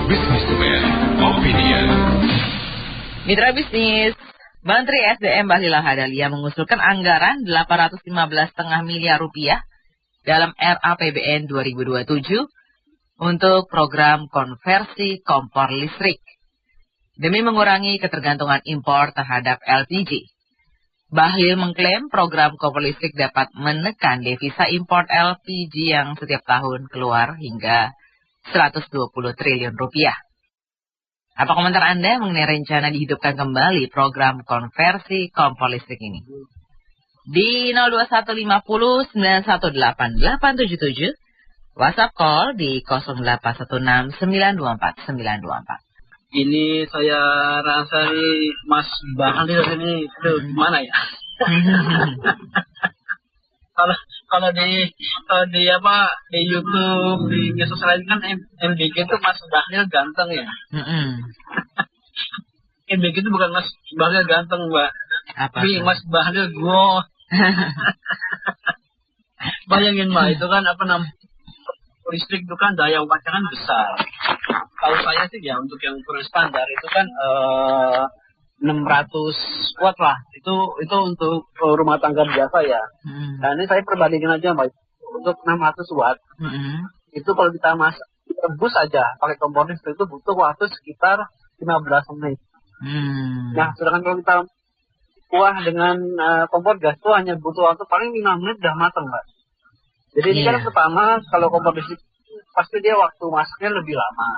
Businessman Opinion. Mitra bisnis, Menteri SDM Bahlil Lahadalia mengusulkan anggaran 815,5 miliar rupiah dalam RAPBN 2027 untuk program konversi kompor listrik demi mengurangi ketergantungan impor terhadap LPG. Bahlil mengklaim program kompor listrik dapat menekan devisa impor LPG yang setiap tahun keluar hingga 120 triliun rupiah. Apa komentar Anda mengenai rencana dihidupkan kembali program konversi kompor listrik ini? Di 02150918877, WhatsApp call di 0816924924. Ini saya rasa nih Mas Bahlil ini gimana ya? kalau di YouTube, di media sosial kan MBG itu Mas Bahlil ganteng ya. MBG itu bukan Mas Bahlil ganteng, Mbak. Tapi Mas Bahlil gue. Bayangin Mbak, itu kan listrik itu kan daya uapnya kan besar. Kalau saya sih ya untuk yang ukuran standar itu kan 600 watt lah. Itu untuk rumah tangga biasa ya. Nah ini saya perbandingkan aja Mbak. Untuk 600 watt itu kalau kita rebus aja pakai kompor listrik itu butuh waktu sekitar 15 menit. Nah sedangkan kalau kita kuah dengan kompor gas itu hanya butuh waktu paling 5 menit udah matang Mbak. Jadi ini kan pertama kalau kompor listrik pasti dia waktu masaknya lebih lama.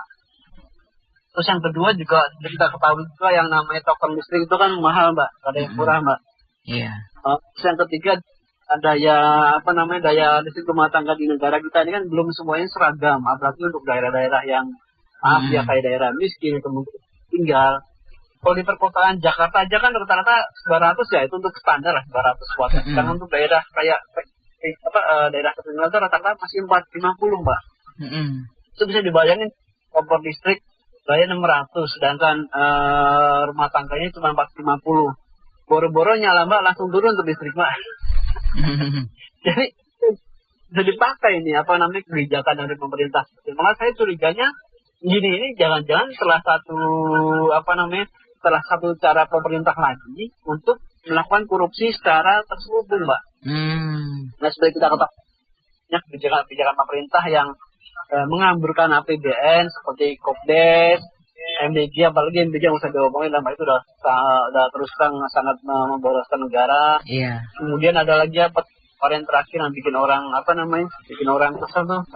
Terus yang kedua juga kita ketahui juga yang namanya token listrik itu kan mahal Mbak, ada yang murah Mbak. Terus yang ketiga daya listrik rumah tangga di negara kita ini kan belum semuanya seragam, apalagi untuk daerah-daerah yang kayak daerah miskin atau mungkin tinggal. Kalau di perkotaan Jakarta aja kan rata-rata 900 ya, itu untuk standar lah 900 watt. Karena untuk daerah kayak daerah tertinggal itu rata-rata masih 450 Mbak. Itu bisa dibayangin kompor listrik daya 600, sedangkan rumah tangganya cuma 450. Boro-boro nyala Mbak langsung turun untuk listrik Mbak. Jadi bisa dipakai ini kebijakan dari pemerintah. Malah saya curiganya ini jangan-jangan salah satu cara pemerintah lagi untuk melakukan korupsi secara terselubung Mbak. Nah seperti kita ketahui kebijakan pemerintah yang mengamburkan APBN seperti Kopdes, MBG, apalagi MBG yang usah diomongin lah, itu udah terus terang sangat memboroskan negara. Kemudian ada lagi varian terakhir yang bikin orang kesel tuh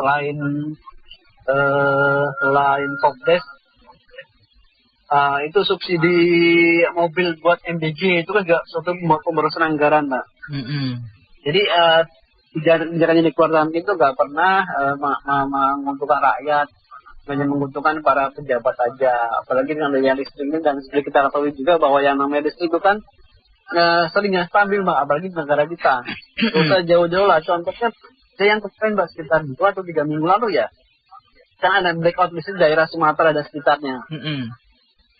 selain Kopdes, itu subsidi mobil buat MBG itu kan juga suatu pemborosan anggaran Mbak. Jadi kebijakan yang dikeluarkan itu nggak pernah menguntungkan rakyat, hanya menguntungkan para pejabat saja. Apalagi dengan daya listrik ini, dan seperti kita ketahui juga bahwa yang namanya listrik itu kan seringnya stabil Mbak, apalagi di negara kita. Usah jauh-jauh lah, contohnya saya yang kemarin Mbak sekitar 2 atau 3 minggu lalu ya, kan ada blackout listrik daerah Sumatera dan sekitarnya.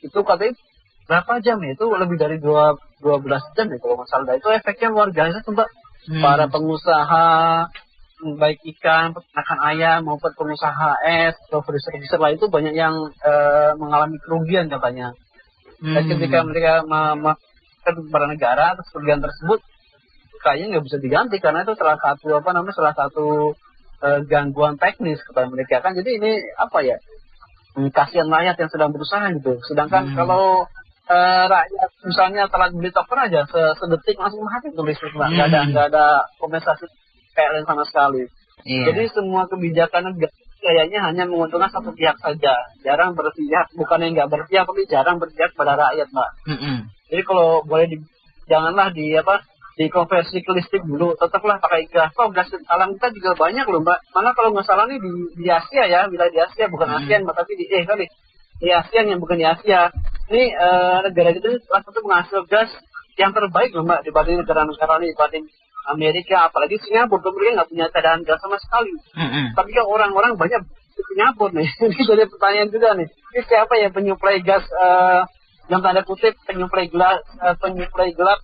Itu katanya berapa jam ya? Itu lebih dari 12 jam ya kalau nggak salah. Itu efeknya luar biasa Mbak. Para pengusaha baik ikan, peternakan ayam maupun pengusaha es atau freezer lah itu banyak yang mengalami kerugian katanya. Dan ketika mereka kepada negara atas kerugian tersebut kayaknya nggak bisa diganti karena itu salah satu gangguan teknis kepada mereka kan. Jadi ini kasihan rakyat yang sedang berusaha gitu. Sedangkan kalau rakyat misalnya telat beli token aja sedetik langsung mati tuh listrik Mbak. Nggak ada kompensasi PLN sama sekali. Jadi semua kebijakan kayaknya hanya menguntungkan satu pihak saja, jarang berpihak, bukannya nggak berpihak tapi jarang berpihak pada rakyat Mbak. Jadi kalau boleh janganlah dikonversi ke listrik dulu, tetaplah pakai gas. Gas alam kita juga banyak loh Mbak. Malah kalau nggak salah nih di Asia ya, wilayah di Asia bukan ASEAN Mbak, tapi di ASEAN yang bukan di Asia. Ini negara itu salah satu penghasil gas yang terbaik loh Mbak dibanding negara-negara ini, dibanding Amerika, apalagi Singapura. Mereka nggak punya cadangan gas sama sekali. Tapi kan orang-orang banyak di Singapura nih. Ini jadi pertanyaan juga nih. Ini siapa ya penyuplai gas yang tanda kutip penyuplai gelap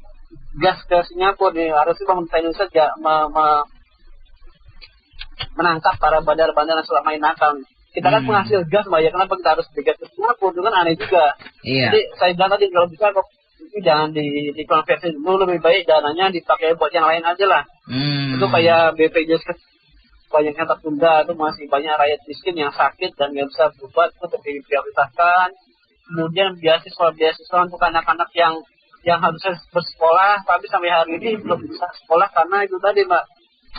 gas ke Singapura nih? Harusnya pemerintah Indonesia menangkap para bandar-bandar yang sudah main nakal. Kita kan penghasil gas, Mbak, ya kenapa kita harus beli gas ke Singapura? Itu kan aneh juga. Iya. Jadi saya bilang tadi kalau bisa kok itu jangan dikonversi dulu, lebih baik dananya dipakai buat yang lain aja lah. Itu kayak BPJS banyak yang tertunda, itu masih banyak rakyat miskin yang sakit dan nggak bisa berobat, itu diprioritaskan. Kemudian beasiswa untuk anak-anak yang harusnya bersekolah tapi sampai hari ini belum bisa sekolah karena itu tadi, Mbak,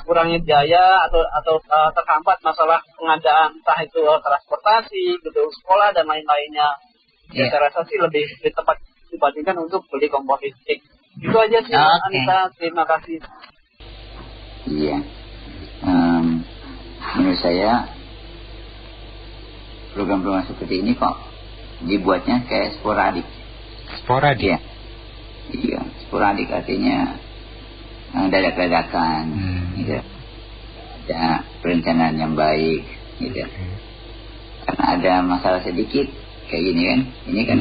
kurangnya biaya atau terhambat masalah pengadaan entah itu transportasi, gitu, sekolah dan lain-lainnya. Ya, saya rasa sih lebih tepat dibandingkan untuk beli kompor listrik. Itu aja sih, Anita. Terima kasih. Iya. Menurut saya program-program seperti ini kok dibuatnya kayak sporadik. Sporadik? Ya. Iya, sporadik artinya dadak-dadakan, gitu. Ada perencanaan yang baik, gitu. Karena ada masalah sedikit kayak gini kan, ini kan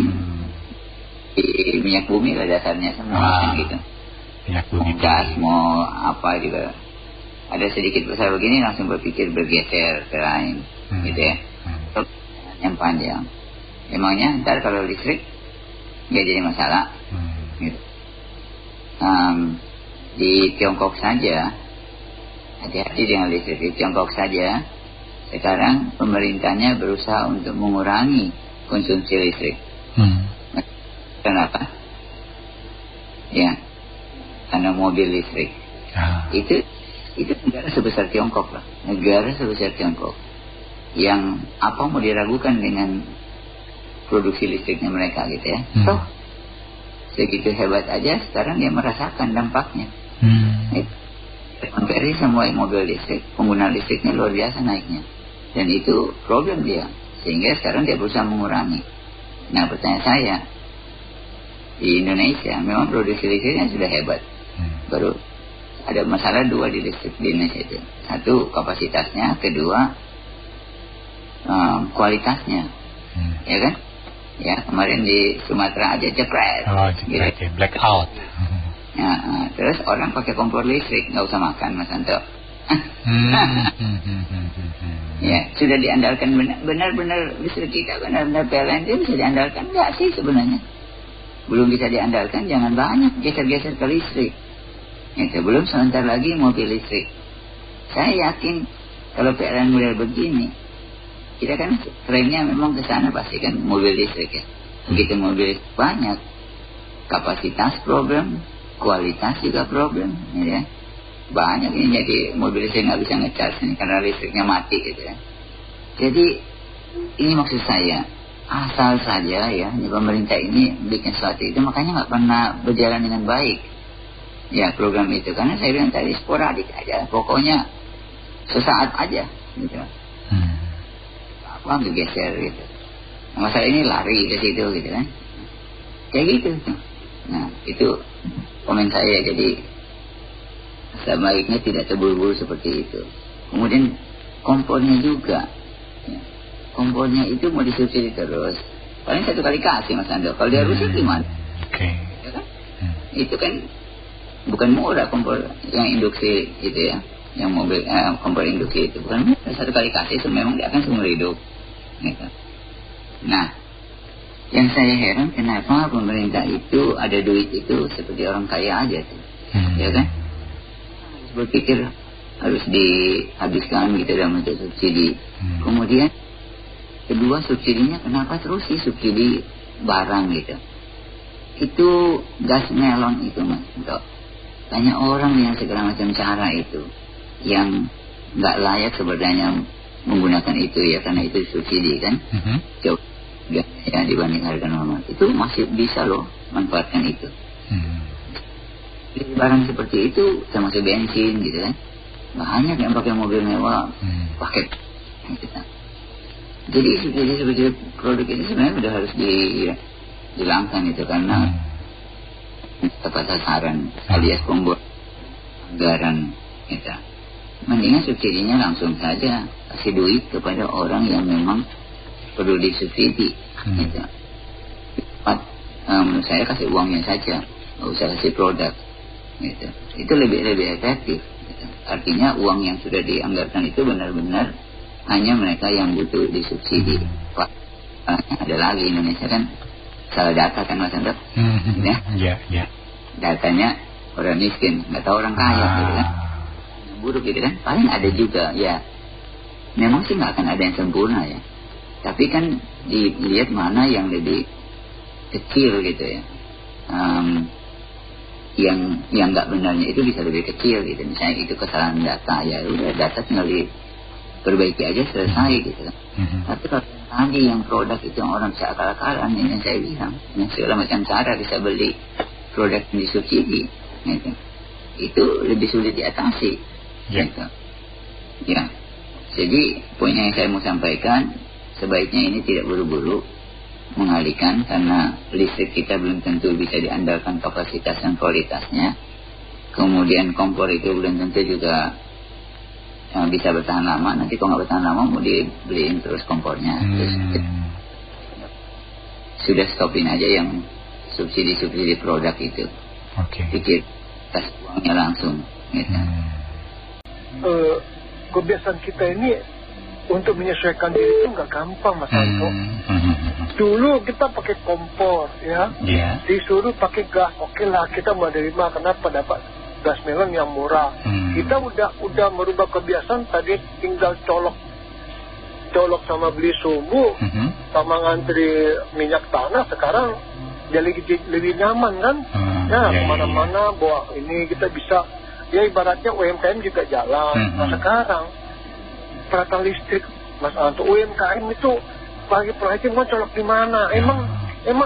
di minyak bumi lah dasarnya semua, gitu. Minyak bumi, gas mau apa juga. Ada sedikit besar begini langsung berpikir bergeser ke lain, gitu ya. Yang panjang. Emangnya ntar kalau listrik nggak jadi masalah, gitu. Di Tiongkok saja, hati-hati dengan listrik. Di Tiongkok saja, sekarang pemerintahnya berusaha untuk mengurangi konsumsi listrik. Kenapa? Ya, karena mobil listrik. Itu negara sebesar Tiongkok lah, negara sebesar Tiongkok yang apa mau diragukan dengan produksi listriknya mereka, gitu ya. Toh segitu hebat aja sekarang dia merasakan dampaknya. Konversi semua mobil listrik, pengguna listriknya luar biasa naiknya, dan itu problem dia, sehingga sekarang dia berusaha mengurangi. Nah, pertanyaan saya, di Indonesia memang produksi listriknya sudah hebat, baru ada masalah dua di listrik di Indonesia itu. Satu, kapasitasnya. Kedua, kualitasnya. Ya kan? Ya, kemarin di Sumatera aja jepret. Gitu. Blackout. Ya, terus orang pakai kompor listrik, nggak usah makan, Mas Anto. Ya, sudah diandalkan benar-benar listrik kita, benar-benar PLN itu bisa diandalkan nggak sih sebenarnya? Belum bisa diandalkan, jangan banyak geser-geser ke listrik. Itu belum sebentar lagi mobil listrik. Saya yakin kalau PLN model begini, kita kan trennya memang ke sana pasti kan mobil listrik ya. Begitu mobil listrik banyak, kapasitas problem, kualitas juga problem, ya. Banyak ini jadi mobil listrik nggak bisa ngecas ini karena listriknya mati, gitu ya. Jadi ini maksud saya, asal saja ya, pemerintah ini bikin sesuatu itu makanya nggak pernah berjalan dengan baik. Ya, program itu karena saya bilang tadi sporadik aja, pokoknya sesaat aja, gitu. Apa geser gitu. Nah, masalah ini lari ke situ, gitu kan? Kayak gitu. Nah, itu komen saya. Jadi sebaiknya tidak terburu-buru seperti itu. Kemudian kompornya juga, ya. Kompornya itu mau disubsidi terus. Paling satu kali kasih, Mas Ando. Kalau dia rusak gimana? Ya kan? Itu kan bukan murah kompor yang induksi itu ya, yang mobil kompor induksi itu bukan murah. Satu kali kasih itu memang dia akan seumur hidup, gitu. Nah, yang saya heran kenapa pemerintah itu ada duit itu seperti orang kaya aja tuh, ya kan? Berpikir harus dihabiskan gitu dalam bentuk subsidi. Kemudian kedua, subsidinya kenapa terus sih subsidi barang gitu? Itu gas melon itu, Mas, untuk banyak orang yang segala macam cara itu yang nggak layak sebenarnya menggunakan itu ya, karena itu subsidi kan, jauh ya dibanding harga normal. Itu masih bisa loh manfaatkan itu. Jadi barang seperti itu termasuk bensin gitu kan, banyak yang pakai mobil mewah, pakai gitu. Jadi subsidi produk ini sebenarnya udah harus dihilangkan itu, karena tepat sasaran alias pembuat anggaran kita. Mendingan subsidinya langsung saja kasih duit kepada orang yang memang perlu disubsidi, gitu. Menurut saya kasih uangnya saja, nggak usah kasih produk, gitu. Itu lebih efektif, gitu. Artinya uang yang sudah dianggarkan itu benar-benar hanya mereka yang butuh disubsidi. Ada lagi Indonesia kan salah data kan Mas Andro, Ya. Datanya orang miskin, nggak tahu orang kaya gitu kan, buruk gitu kan. Paling ada juga ya. Memang sih nggak akan ada yang sempurna ya. Tapi kan dilihat mana yang lebih kecil gitu ya. Yang nggak benarnya itu bisa lebih kecil gitu. Misalnya itu kesalahan data, ya udah data tinggal diperbaiki aja selesai gitu kan. Tapi kalau tadi yang produk itu yang orang bisa akal-akalan, ini yang saya bilang, yang segala macam cara bisa beli produk yang disubsidi gitu. Itu lebih sulit diatasi gitu. Ya. Jadi poin yang saya mau sampaikan, sebaiknya ini tidak buru-buru mengalihkan, karena listrik kita belum tentu bisa diandalkan kapasitas dan kualitasnya. Kemudian kompor itu belum tentu juga bisa bertahan lama. Nanti kalau nggak bertahan lama mau dibeliin terus kompornya. Terus sudah stopin aja yang subsidi produk itu. Pikir tas uangnya langsung gitu. Kebiasaan kita ini untuk menyesuaikan diri itu nggak gampang, Mas Anto. Dulu kita pakai kompor ya, disuruh pakai gas, oke lah kita menerima, kenapa dapat gas melon yang murah. Kita udah merubah kebiasaan, tadi tinggal colok sama beli sumbu, sama ngantri minyak tanah. Sekarang jadi lebih nyaman kan, kemana-mana bawa ini kita bisa, ya ibaratnya UMKM juga jalan. Nah sekarang peralatan listrik, Mas Anto, UMKM itu bagi perhatian mau colok di mana? Emang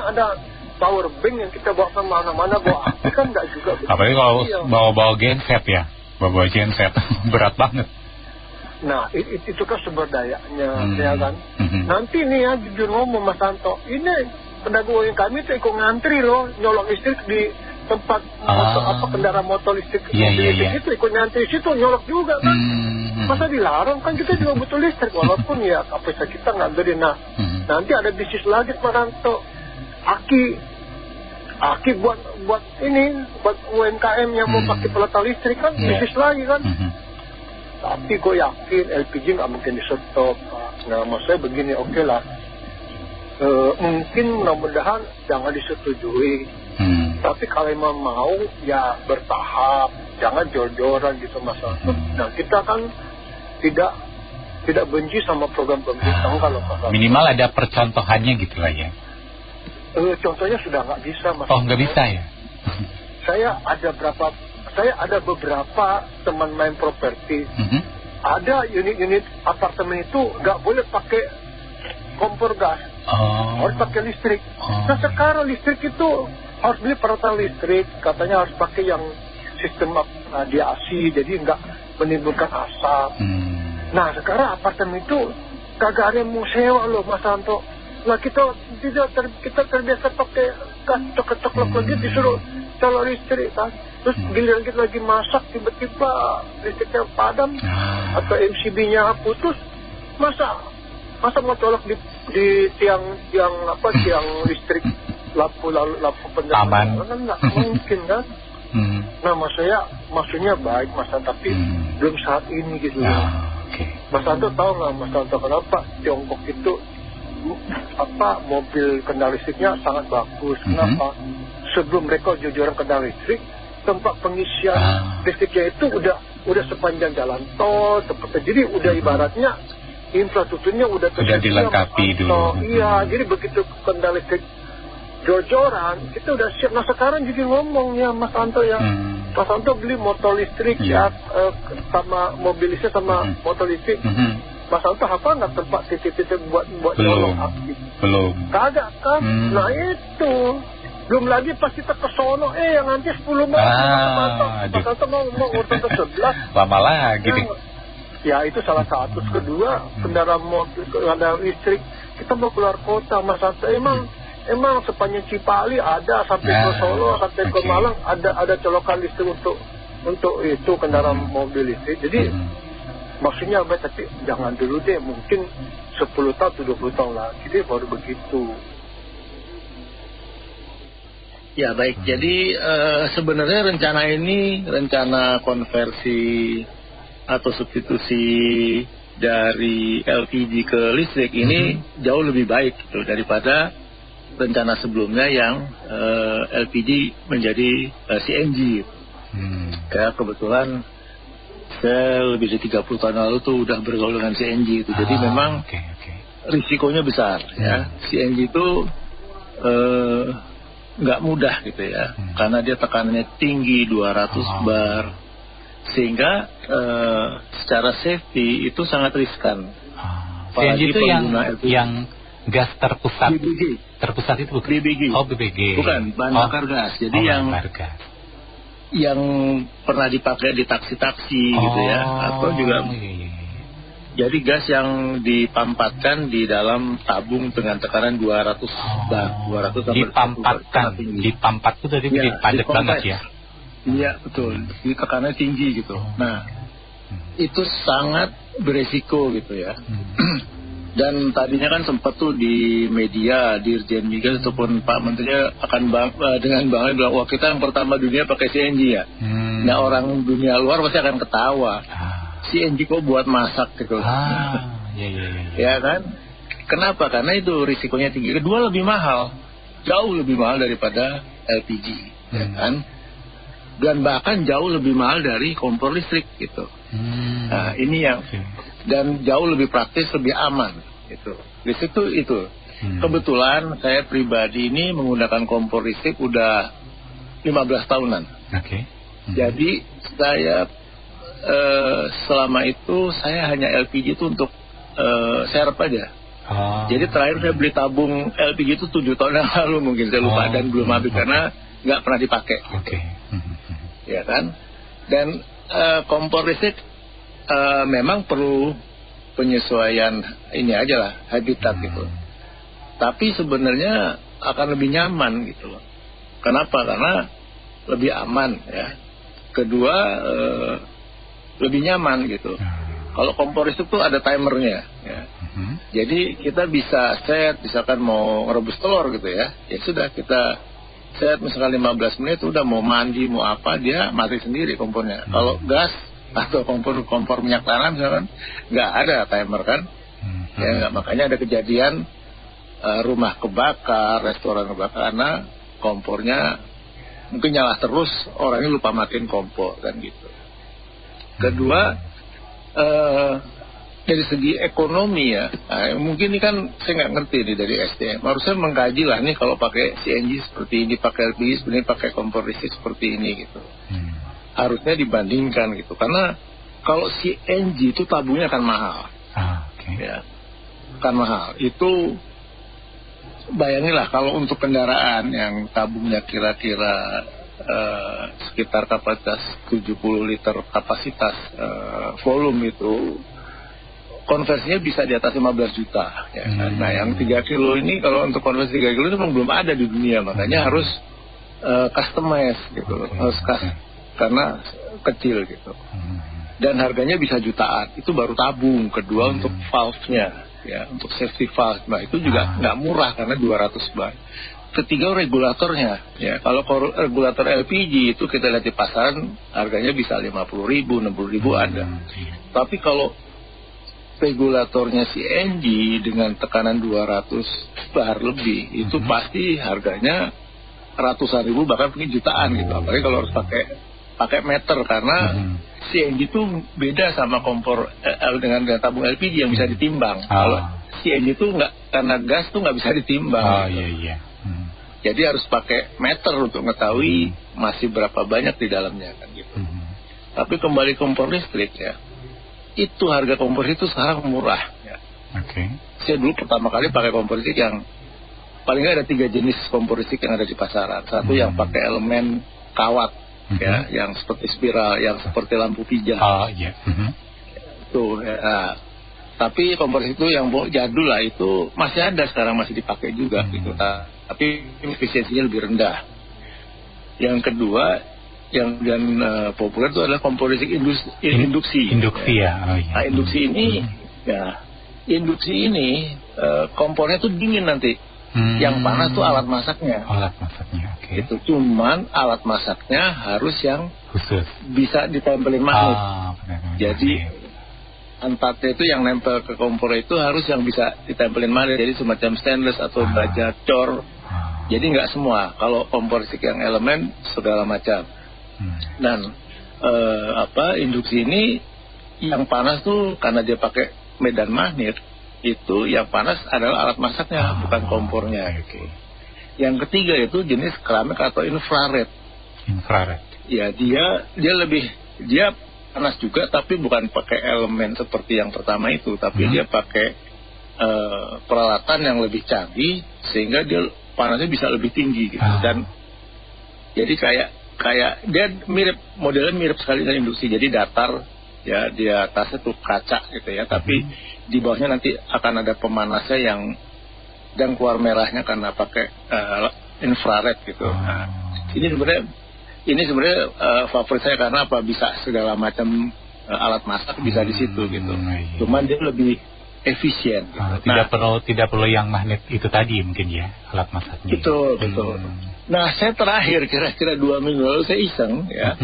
ada power bank yang kita bawa kemana-mana, bawa api kan enggak juga. Apalagi kalau bawa genset ya, bawa genset berat banget. Nah itu kan sumber dayanya, ya kan. Nanti nih ya jujur ngomong Mas Anto, ini pedagang UMKM itu ikut ngantri loh, nyolok listrik di tempat kendaraan motor listrik, itu ikut ngantri situ nyolok juga kan. Masa dilarang, kan kita juga butuh listrik, walaupun ya kapasitas kita nggak gede. Nah nanti ada bisnis lagi Mas Anto, aki buat UMKM yang mau pakai peralatan listrik kan, bisnis lagi kan. Tapi gue yakin LPG nggak mungkin di stop. Nah maksudnya begini, oke lah, mungkin mudah-mudahan jangan disetujui. Tapi kalau memang mau ya bertahap, jangan jor-joran gitu Mas Anto. Nah kita kan tidak benci sama program pemerintah kalau minimal ada percontohannya gitu lah ya. Contohnya sudah nggak bisa Mas. Nggak bisa ya. Saya ada beberapa teman main properti. Ada unit-unit apartemen itu nggak boleh pakai kompor gas, harus pakai listrik. Nah sekarang listrik itu harus beli peralatan listrik, katanya harus pakai yang sistem radiasi, jadi nggak menimbulkan asap. Nah sekarang apartemen itu kagak ada yang mau sewa loh Mas Anto. Nah kita terbiasa pakai gas, coklat lagi disuruh colok listrik kan. Terus giliran kita lagi masak tiba-tiba listriknya padam atau MCB-nya putus, masa mau colok di tiang listrik lampu penerangan kan nggak mungkin kan. Nah maksudnya baik Mas Anto, tapi belum saat ini gitu. Mas Anto tahu nggak Mas Anto kenapa Tiongkok itu mobil kendaraan listriknya sangat bagus? Kenapa? Sebelum mereka jujuran kendaraan listrik, tempat pengisian listriknya itu udah sepanjang jalan tol, jadi udah ibaratnya infrastrukturnya udah dilengkapi dulu. Iya, jadi begitu kendaraan listrik jor-joran, kita udah siap. Nah sekarang jadi ngomongnya Mas Anto ya, Mas Anto beli motor listrik ya, sama mobil listrik sama motor listrik. Mas Anto apa nggak tempat titik-titik buat nyolong api? Belum. Kagak kan? Nah itu. Belum lagi pas kita ke sono, yang nanti 10 malam. Mas Anto mau urutan ke 11. Lama lagi nih. Ya itu salah satu. Kedua, kendaraan listrik. Kita mau keluar kota Mas Anto. Emang sepanjang Cipali ada sampai ke Solo, sampai ke Malang ada colokan listrik untuk itu kendaraan mobil listrik. Jadi maksudnya baik, tapi jangan dulu deh, mungkin 10 tahun atau 20 tahun lagi deh baru begitu. Ya baik, jadi sebenarnya rencana konversi atau substitusi dari LPG ke listrik ini jauh lebih baik gitu, daripada rencana sebelumnya yang LPG menjadi CNG. Kayak kebetulan saya lebih dari 30 tahun lalu tuh udah bergaul dengan CNG itu. Jadi memang risikonya besar ya. CNG itu nggak mudah gitu ya, karena dia tekanannya tinggi 200 bar, sehingga secara safety itu sangat riskan. CNG itu yang gas terpusat. BBG. Terpusat itu bukan? BBG. Oh, BBG. Bukan, bahan bakar gas. Jadi yang pernah dipakai di taksi-taksi gitu ya, atau juga jadi gas yang dipampatkan di dalam tabung dengan tekanan 200 bar, 200 sampai dipampatkan. Dipampat itu tadi padat banget ya. Iya, betul. Jadi tekanannya tinggi gitu. Nah, itu sangat beresiko gitu ya. Dan tadinya kan sempat tuh di media Dirjen Migas ataupun Pak Menteri akan dengan bangga bilang, wah kita yang pertama dunia pakai CNG ya. Nah, orang dunia luar pasti akan ketawa. CNG kok buat masak gitu. Ya kan? Kenapa? Karena itu risikonya tinggi. Kedua lebih mahal, jauh lebih mahal daripada LPG, ya kan? Dan bahkan jauh lebih mahal dari kompor listrik gitu. Nah, ini yang dan jauh lebih praktis, lebih aman gitu. Listrik itu. Kebetulan saya pribadi ini menggunakan kompor listrik udah 15 tahunan. Jadi saya selama itu saya hanya LPG itu untuk serep aja. Jadi terakhir saya beli tabung LPG itu 7 tahun yang lalu mungkin, saya lupa dan belum habis karena nggak pernah dipakai. Ya kan? Dan kompor listrik memang perlu penyesuaian ini aja lah, habitat gitu. Tapi sebenarnya akan lebih nyaman gitu loh. Kenapa? Karena lebih aman ya. Kedua lebih nyaman gitu. Kalau kompor listrik tuh ada timernya ya. Jadi kita bisa set, misalkan mau rebus telur gitu ya. Ya sudah kita set misalkan 15 menit, udah mau mandi mau apa dia mati sendiri kompornya. Kalau gas atau kompor minyak tanah misalkan nggak ada timer kan. Ya, makanya ada kejadian rumah kebakar, restoran kebakar karena kompornya mungkin nyala terus, orangnya lupa matiin kompor kan gitu. Kedua dari segi ekonomi ya, mungkin ini kan saya nggak ngerti nih dari SDM, harusnya mengkaji lah nih kalau pakai CNG seperti ini, pakai LPG sebenarnya pakai kompor listrik seperti ini gitu. Harusnya dibandingkan gitu, karena kalau CNG itu tabungnya akan mahal. Ya, akan mahal. Itu bayanginlah kalau untuk kendaraan yang tabungnya kira-kira sekitar kapasitas 70 liter kapasitas volume itu konversinya bisa di atas 15 juta ya. Nah yang 3 kilo ini kalau untuk konversi 3 kilo itu memang belum ada di dunia, makanya harus customize gitu, harus karena kecil gitu, dan harganya bisa jutaan. Itu baru tabung. Kedua untuk valve-nya ya, untuk safety valve, nah itu juga nggak murah karena 200 bar. Ketiga regulatornya ya, kalau regulator LPG itu kita lihat di pasaran harganya bisa 50.000, 60.000 ada. Tapi kalau regulatornya CNG dengan tekanan 200 bar lebih itu pasti harganya ratusan ribu bahkan mungkin jutaan gitu. Apalagi kalau harus pakai meter karena CNG itu beda sama kompor dengan tabung LPG yang bisa ditimbang. Kalau CNG itu nggak, karena gas tuh nggak bisa ditimbang. Jadi harus pakai meter untuk mengetahui masih berapa banyak di dalamnya kan gitu. Tapi kembali kompor listrik ya, itu harga kompor itu sekarang murah ya. Saya dulu pertama kali pakai kompor listrik yang paling nggak ada 3 jenis kompor listrik yang ada di pasaran. Satu yang pakai elemen kawat ya, yang seperti spiral, yang seperti lampu pijat. Tuh ya. Tapi kompor itu yang jadul lah, itu masih ada sekarang, masih dipakai juga gitu. Tapi efisiensinya lebih rendah. Yang kedua yang populer itu adalah kompor listrik induksi. Nah, induksi ini ya, induksi ini kompornya tuh dingin nanti. Yang panas tuh alat masaknya. Itu cuman alat masaknya harus yang khusus, bisa ditempelin magnet. Jadi Antartnya itu yang nempel ke kompor itu harus yang bisa ditempelin magnet, jadi semacam stainless atau baja cor. Jadi nggak semua. Kalau kompor listrik yang elemen segala macam. Dan induksi ini yang panas tuh karena dia pakai medan magnet, itu yang panas adalah alat masaknya, bukan kompornya. Yang ketiga itu jenis keramik atau infrared. Ya, dia panas juga, tapi bukan pakai elemen seperti yang pertama itu, tapi dia pakai peralatan yang lebih canggih sehingga dia panasnya bisa lebih tinggi gitu. Dan jadi kayak dia modelnya mirip sekali dengan induksi. Jadi datar ya, di atasnya tuh kaca gitu ya, tapi di bawahnya nanti akan ada pemanasnya dan keluar merahnya karena pakai infrared gitu. Nah, ini sebenarnya favorit saya karena bisa segala macam alat masak bisa di situ gitu. Cuman dia lebih efisien gitu. Tidak perlu yang magnet itu tadi mungkin ya, alat masaknya. Betul. Nah, saya terakhir kira-kira 2 minggu lalu saya iseng ya.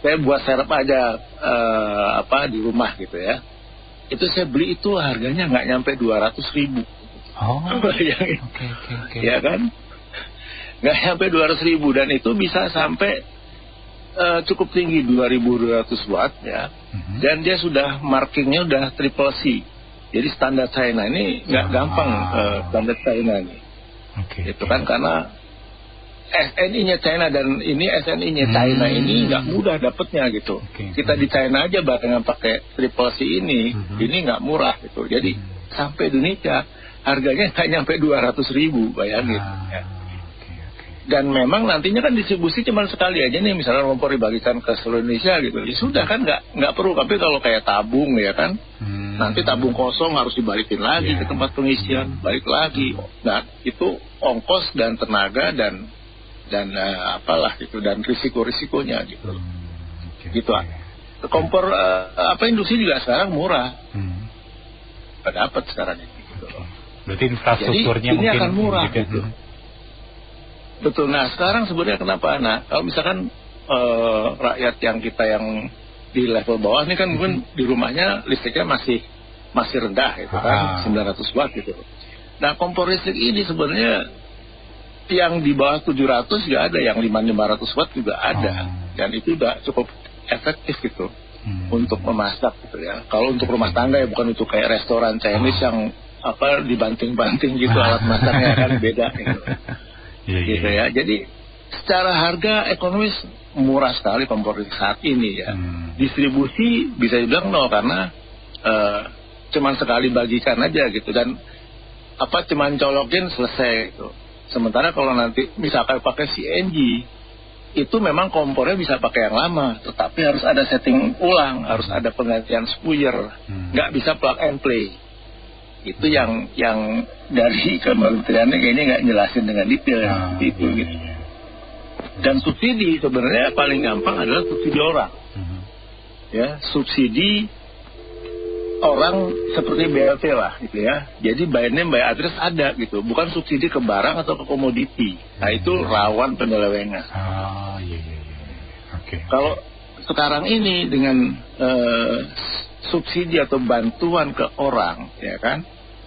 Saya buat serep aja di rumah gitu ya. Itu saya beli itu harganya nggak nyampe 200.000. Bayangin. Ya kan? Nggak nyampe 200.000, dan itu bisa sampai cukup tinggi 2200 watt ya. Dan dia sudah markingnya udah triple C. Jadi standar China ini nggak gampang standar China nih. Itu kan karena SNI-nya China dan ini SNI-nya China ini nggak mudah dapetnya gitu. Kita di China aja barengan pakai triple C ini nggak murah gitu. Jadi sampai Indonesia harganya nggak nyampe 200.000, bayangin. Dan memang nantinya kan distribusi cuma sekali aja nih, misalnya kompor dibagikan ke seluruh Indonesia gitu. Ya sudah kan nggak perlu. Tapi kalau kayak tabung ya kan, nanti tabung kosong harus dibalikin lagi ke tempat pengisian, balik lagi. Nah itu ongkos dan tenaga dan apalah gitu, dan risiko-risikonya gitu. Gitu. Kompor induksi juga sekarang murah. Dapat sekarang ini gitu. Berarti infrastrukturnya jadi, mungkin ini akan murah juga, gitu. Betul. Nah sekarang sebenarnya kenapa? Nah kalau misalkan rakyat yang kita yang di level bawah ini kan mungkin di rumahnya listriknya masih rendah gitu kan, 900 watt gitu. Nah kompor listrik ini sebenarnya yang di bawah 700 juga ada, yang 500 watt juga ada, dan itu udah cukup efektif gitu untuk memasak gitu ya. Kalau untuk rumah tangga ya, bukan untuk kayak restoran Chinese yang dibanting-banting gitu alat masaknya kan beda gitu. Gitu ya. Jadi secara harga ekonomis murah sekali kompor saat ini ya. Distribusi bisa dibilang nol karena cuman sekali bagikan aja gitu, dan cuman colokin selesai gitu. Sementara kalau nanti misalkan pakai CNG itu memang kompornya bisa pakai yang lama, tetapi harus ada setting ulang, harus ada penggantian spuyer, nggak bisa plug and play. Itu yang dari kementeriannya kayaknya nggak jelasin dengan detail itu gitu. Dan subsidi sebenarnya paling gampang adalah subsidi orang. Ya, subsidi orang seperti BLT lah gitu ya. Jadi by name by address ada gitu, bukan subsidi ke barang atau ke komoditi. Nah itu rawan penyelewengan. Kalau sekarang ini dengan subsidi atau bantuan ke orang ya kan,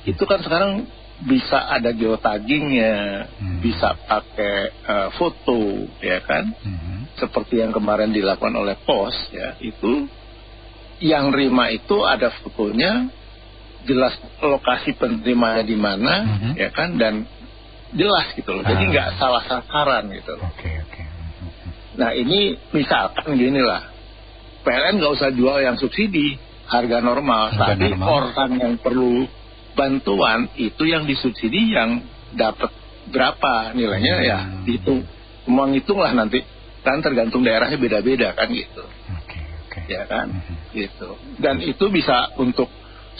itu kan sekarang bisa ada geotaggingnya, bisa pakai foto ya kan, seperti yang kemarin dilakukan oleh POS ya. Itu yang terima itu ada fotonya, jelas lokasi penerimanya di mana ya kan, dan jelas gitu loh. Jadi nggak salah sasaran gitu loh. Nah ini misalkan gini lah, PLN nggak usah jual yang subsidi, harga normal, tapi orang yang perlu bantuan itu yang disubsidi yang dapat berapa nilainya ya dihitung, menghitung lah nanti kan, tergantung daerahnya beda-beda kan gitu. Ya kan gitu. Dan itu bisa untuk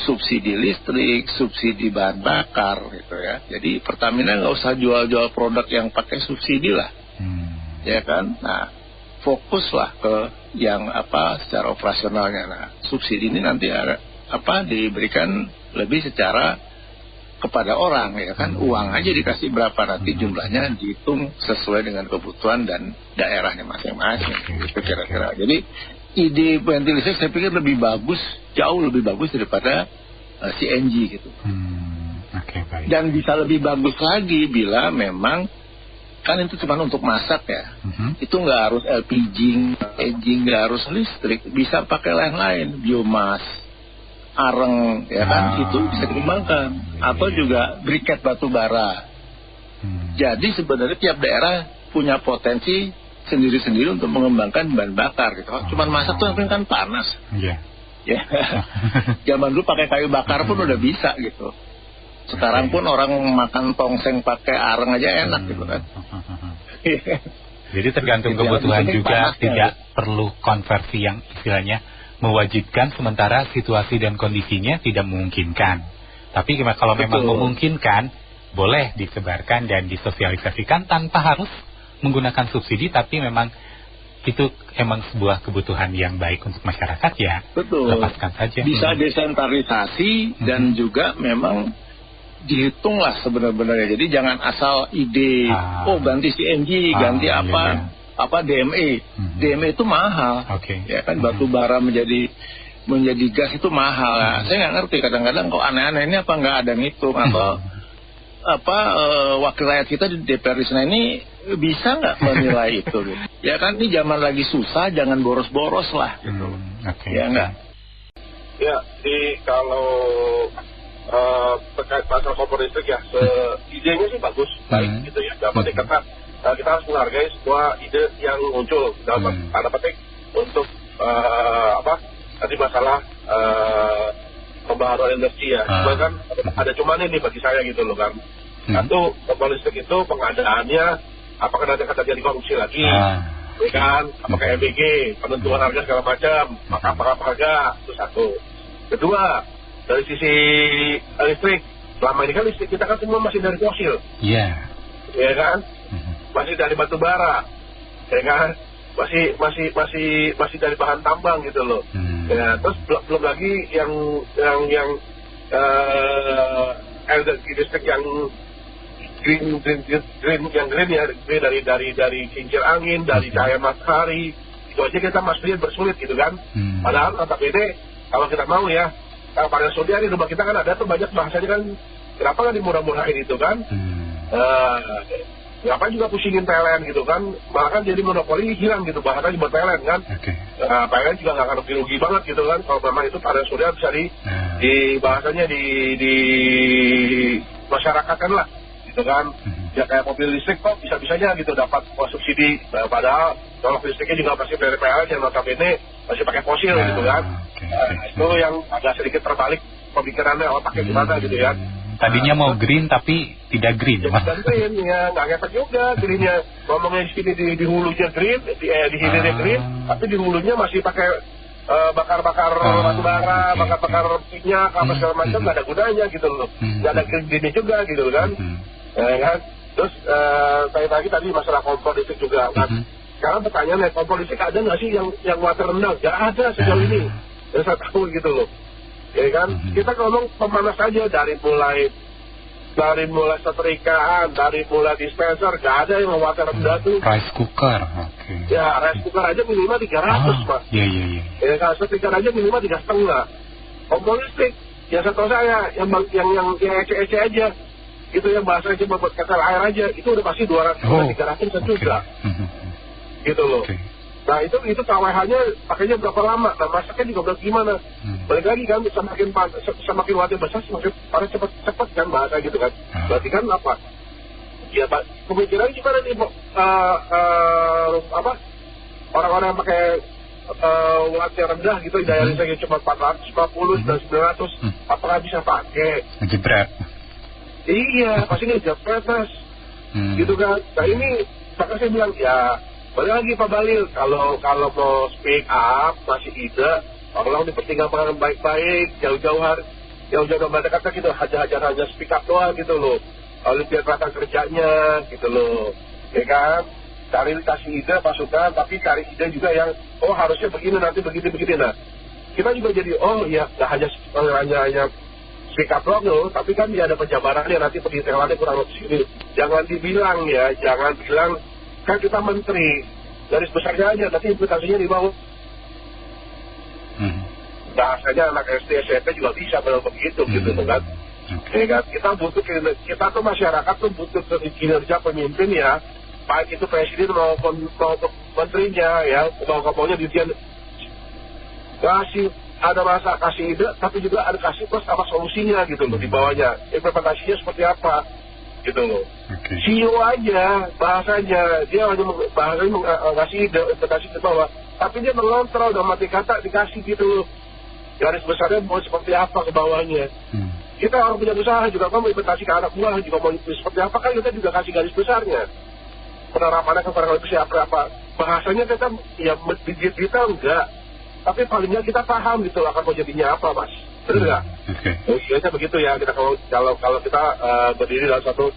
subsidi listrik, subsidi bahan bakar gitu ya. Jadi Pertamina nggak usah jual-jual produk yang pakai subsidi lah. Ya kan. Nah fokuslah ke yang secara operasionalnya. Nah subsidi ini nanti diberikan lebih secara kepada orang ya kan, uang aja dikasih berapa, nanti jumlahnya dihitung sesuai dengan kebutuhan dan daerahnya masing-masing gitu kira-kira. Jadi ide pengganti listrik saya pikir lebih bagus, jauh lebih bagus daripada CNG gitu. Oke, baik. Dan bisa lebih bagus lagi bila memang kan itu cuma untuk masak ya. Itu nggak harus LPG, nggak harus listrik, bisa pakai lain-lain, biomas, areng, ya kan, itu bisa dikembangkan. Atau juga briket batu bara. Jadi sebenarnya tiap daerah punya potensi sendiri-sendiri untuk mengembangkan bahan bakar gitu. Cuman masak tuh kan panas. Iya. Ya. Zaman dulu pakai kayu bakar pun udah bisa gitu. Sekarang pun orang makan tongseng pakai areng aja enak gitu kan. Jadi tergantung kebutuhan juga, tidak perlu konversi yang istilahnya mewajibkan sementara situasi dan kondisinya tidak memungkinkan. Tapi kalau memang memungkinkan, boleh disebarkan dan disosialisasikan tanpa harus menggunakan subsidi, tapi memang itu emang sebuah kebutuhan yang baik untuk masyarakat ya. Betul. Lepaskan saja. Bisa desentralisasi dan juga memang dihitung lah sebenarnya. Jadi jangan asal ide, ganti CNG, ganti apa DME. DME itu mahal. Ya kan batu bara menjadi gas itu mahal. Saya nggak ngerti kadang-kadang kok aneh-aneh ini apa nggak ada ngitung atau wakil rakyat kita di DPR di sana ini bisa nggak menilai itu gitu. Ya kan ini zaman lagi susah, jangan boros-boros lah gitu. Ya nggak? Ya, jadi kalau terkait masalah kompor listrik ya, idenya sih bagus, baik gitu ya. Dapat dikatakan kita harus menghargai semua ide yang muncul dalam tanda petik untuk tadi masalah pembaharuan energi ya. Cuma kan ada cuman ini bagi saya gitu loh kan. Satu, kompor listrik itu pengadaannya apakah nanti akan terjadi korupsi lagi, ya kan? Apakah MBG, penentuan harga segala macam, apakah harga, itu satu. Kedua, dari sisi listrik, selama ini kan listrik kita kan semua masih dari fosil, ya kan? Masih dari batu bara, ya kan? Masih dari bahan tambang gitu loh. Ya, terus belum lagi yang listrik yang green ya, dari kincir angin, dari cahaya matahari, itu aja kita masih bersulit gitu kan. Padahal notabene kalau kita mau ya, panel surya di rumah kita kan ada tuh banyak bahasanya kan, kenapa nggak dimurah-murahin itu kan? Ngapain juga pusingin PLN gitu kan, malah kan jadi monopoli hilang gitu, bahkan buat PLN kan. PLN juga nggak akan rugi banget gitu kan, kalau memang itu panel surya bisa di bahasanya di masyarakatkan lah gitu kan. Ya kayak mobil listrik kok bisa-bisanya gitu dapat subsidi, padahal kalau listriknya juga masih dari PLN yang notabene masih pakai fosil gitu kan. Itu yang agak sedikit terbalik pemikirannya, pakai gimana gitu ya. Tadinya mau green tapi tidak green. Dan green ya, nggak ngefek juga greennya. Ngomongnya di sini di hulunya green, di hilirnya green, tapi di hulunya masih pakai bakar-bakar batu bara, bakar-bakar minyak, apa segala macam, nggak ada gunanya gitu loh. Nggak ada greennya juga gitu kan. Kan? Terus tadi masalah kompor listrik juga kan. Sekarang pertanyaannya, kompor listrik ada nggak sih yang water rendah? Nggak ada sejauh ini. Yang saya tahu gitu loh. Ya kan, kita ngomong pemanas aja dari mulai setrikaan, dari mulai dispenser, gak ada yang water rendah tuh. Rice cooker, Ya, rice cooker aja minimal 300 Mas. Iya. Ya kan, setrika aja minimal 3,5. Kompor listrik, yang setahu saya, yang ece-ece aja, itu yang bahasa aja buat ketel air aja, itu udah pasti 200-300 juga. Gitu loh. Nah itu KWH-nya pakainya berapa lama, nah masaknya juga berapa gimana. Balik lagi kan, semakin watt besar semakin panas cepat kan bahasa gitu kan. Berarti kan apa? Ya pemikiran gimana nih orang-orang yang pakai wattnya rendah gitu, daya listriknya cuma 450 dan 900, apakah bisa pakai? Jebret. Iya, pasti ngejebret Mas. Gitu kan. Nah ini maka saya bilang ya, balik lagi Pak Balil, kalau mau speak up masih ide, tolong dipertimbangkan baik-baik, jauh-jauh kata gitu, hanya speak up doang gitu loh. Kalau biar kelihatan kerjanya gitu loh, ya kan? Kasih ide masukan, tapi cari ide juga yang harusnya begini nanti begini. Nah, kita juga jadi nggak hanya speak up doang loh, tapi kan dia ada penjabarannya nanti pendetailannya kurang lebih sini. Jangan bilang kan kita menteri, garis besarnya aja, tapi implikasinya di bawah. bahasanya anak SD SMP juga bisa bilang begitu gitu kan. Ya kan, kita tuh masyarakat tuh butuh kinerja pemimpin ya, baik itu presiden maupun menterinya ya, mau-maunya dirjen kasih ada masa kasih ide, tapi juga ada kasih plus sama solusinya gitu loh di bawahnya, implementasinya seperti apa gitu loh. CEO aja bahasanya dia hanya ngasih ide, implementasi ke bawah, tapi dia mengontrol dan mati kata dikasih gitu loh, garis besarnya mau seperti apa ke bawahnya. Kita orang punya usaha juga mau implementasi ke anak buah juga mau seperti apa, kan kita juga kasih garis besarnya, penerapannya ke para lebih apa bahasanya kita ya kita enggak, tapi palingnya kita paham gitu akan mau jadinya apa, Mas. Betul nggak? Biasanya begitu ya, kita kalau kita berdiri dalam satu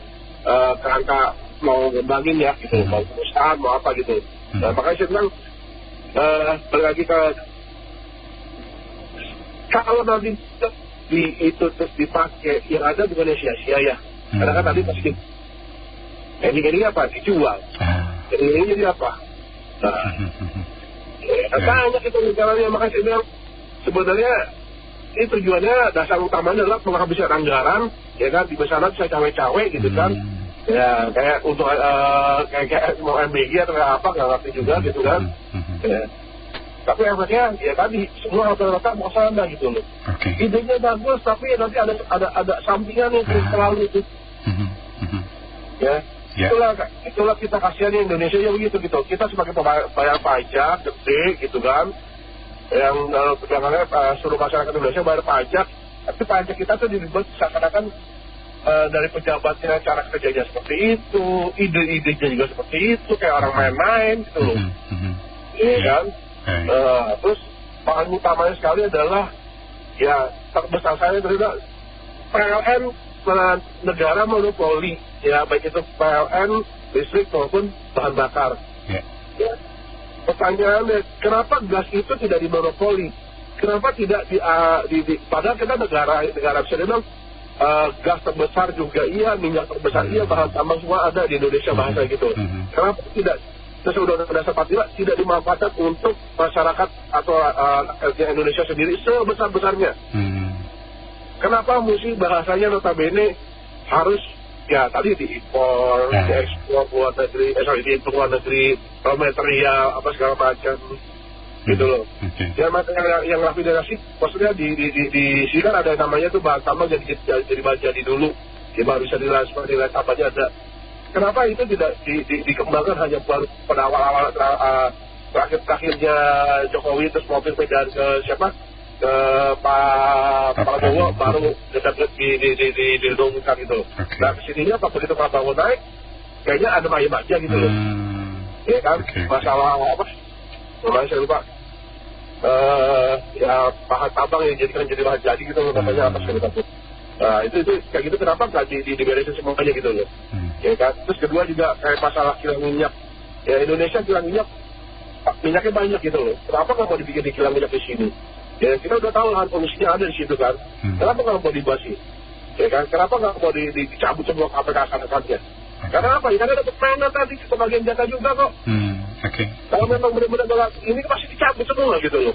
kerangka mau ngembangin ya gitu, mau perusahaan mau apa gitu. Nah, makanya saya bilang balik lagi ke kalau nanti itu terus dipakai, yang ada bukannya sia-sia ya. Karena kan tadi pasti ini apa? Dijual. Ini jadi apa? Nah, banyak itu caranya. Makanya saya bilang sebenarnya ini tujuannya dasar utamanya adalah menghabiskan anggaran, ya kan, di sana bisa cawe-cawe gitu kan. Ya kayak untuk kayak mau MBG atau kayak apa nggak ngerti juga gitu kan. Ya. Tapi efeknya ya tadi semua rata-rata mau sana gitu loh. Idenya bagus tapi nanti ada sampingannya terlalu itu. Ya. Itulah kita kasihannya Indonesia ya begitu gitu. Kita sebagai bayar pajak gede gitu kan, yang perjuangannya seluruh masyarakat Indonesia bayar pajak, tapi pajak kita tuh dibuat seakan-akan dari pejabatnya cara kerjanya seperti itu, ide-idenya juga seperti itu, kayak orang main-main gitu loh. Iya kan? Terus bahan utamanya sekali adalah ya terbesar saya adalah PLN negara monopoli ya, baik itu PLN listrik maupun bahan bakar. Ya. Pertanyaannya, kenapa gas itu tidak dimonopoli? Kenapa tidak padahal kita negara bisa dibilang gas terbesar juga iya, minyak terbesar iya, bahan tambang semua ada di Indonesia bahasa gitu. Kenapa tidak sesuai Undang-Undang Dasar 45 tidak dimanfaatkan untuk masyarakat atau Indonesia sendiri sebesar-besarnya? Kenapa mesti bahasanya notabene harus ya tadi diimpor, diekspor luar negeri, diimpor luar negeri, raw material apa segala macam gitu loh. Yang raffinasi maksudnya di sini kan ada namanya tuh bahan tambang jadi dulu, ya baru bisa nilai tambahnya ada. Kenapa itu tidak dikembangkan hanya pada awal-awal terakhirnya Jokowi terus mobil pindah ke siapa? Ke Pak Prabowo baru didongkan gitu. Nah kesininya apa begitu Pak Prabowo naik, kayaknya ada mayem aja gitu loh. Ya kan, masalah apa? Namanya saya lupa. Ya bahan tambang yang jadi bahan jadi gitu loh katanya apa sekali takut. Nah itu kayak gitu kenapa nggak diberesin semuanya gitu loh. Ya kan. Terus kedua juga kayak masalah kilang minyak. Ya Indonesia kilang minyaknya banyak gitu loh. Kenapa nggak mau dibikin di kilang minyak di sini? Ya kita udah tahu lahan polusinya ada di situ kan. Kenapa nggak mau dibasi? Ya kan. Kenapa nggak mau dicabut semua KPK akan-akannya? Karena apa? Ya karena dapat mainan tadi sebagian jatah juga kok. Kalau memang benar-benar ini pasti dicabut semua gitu loh.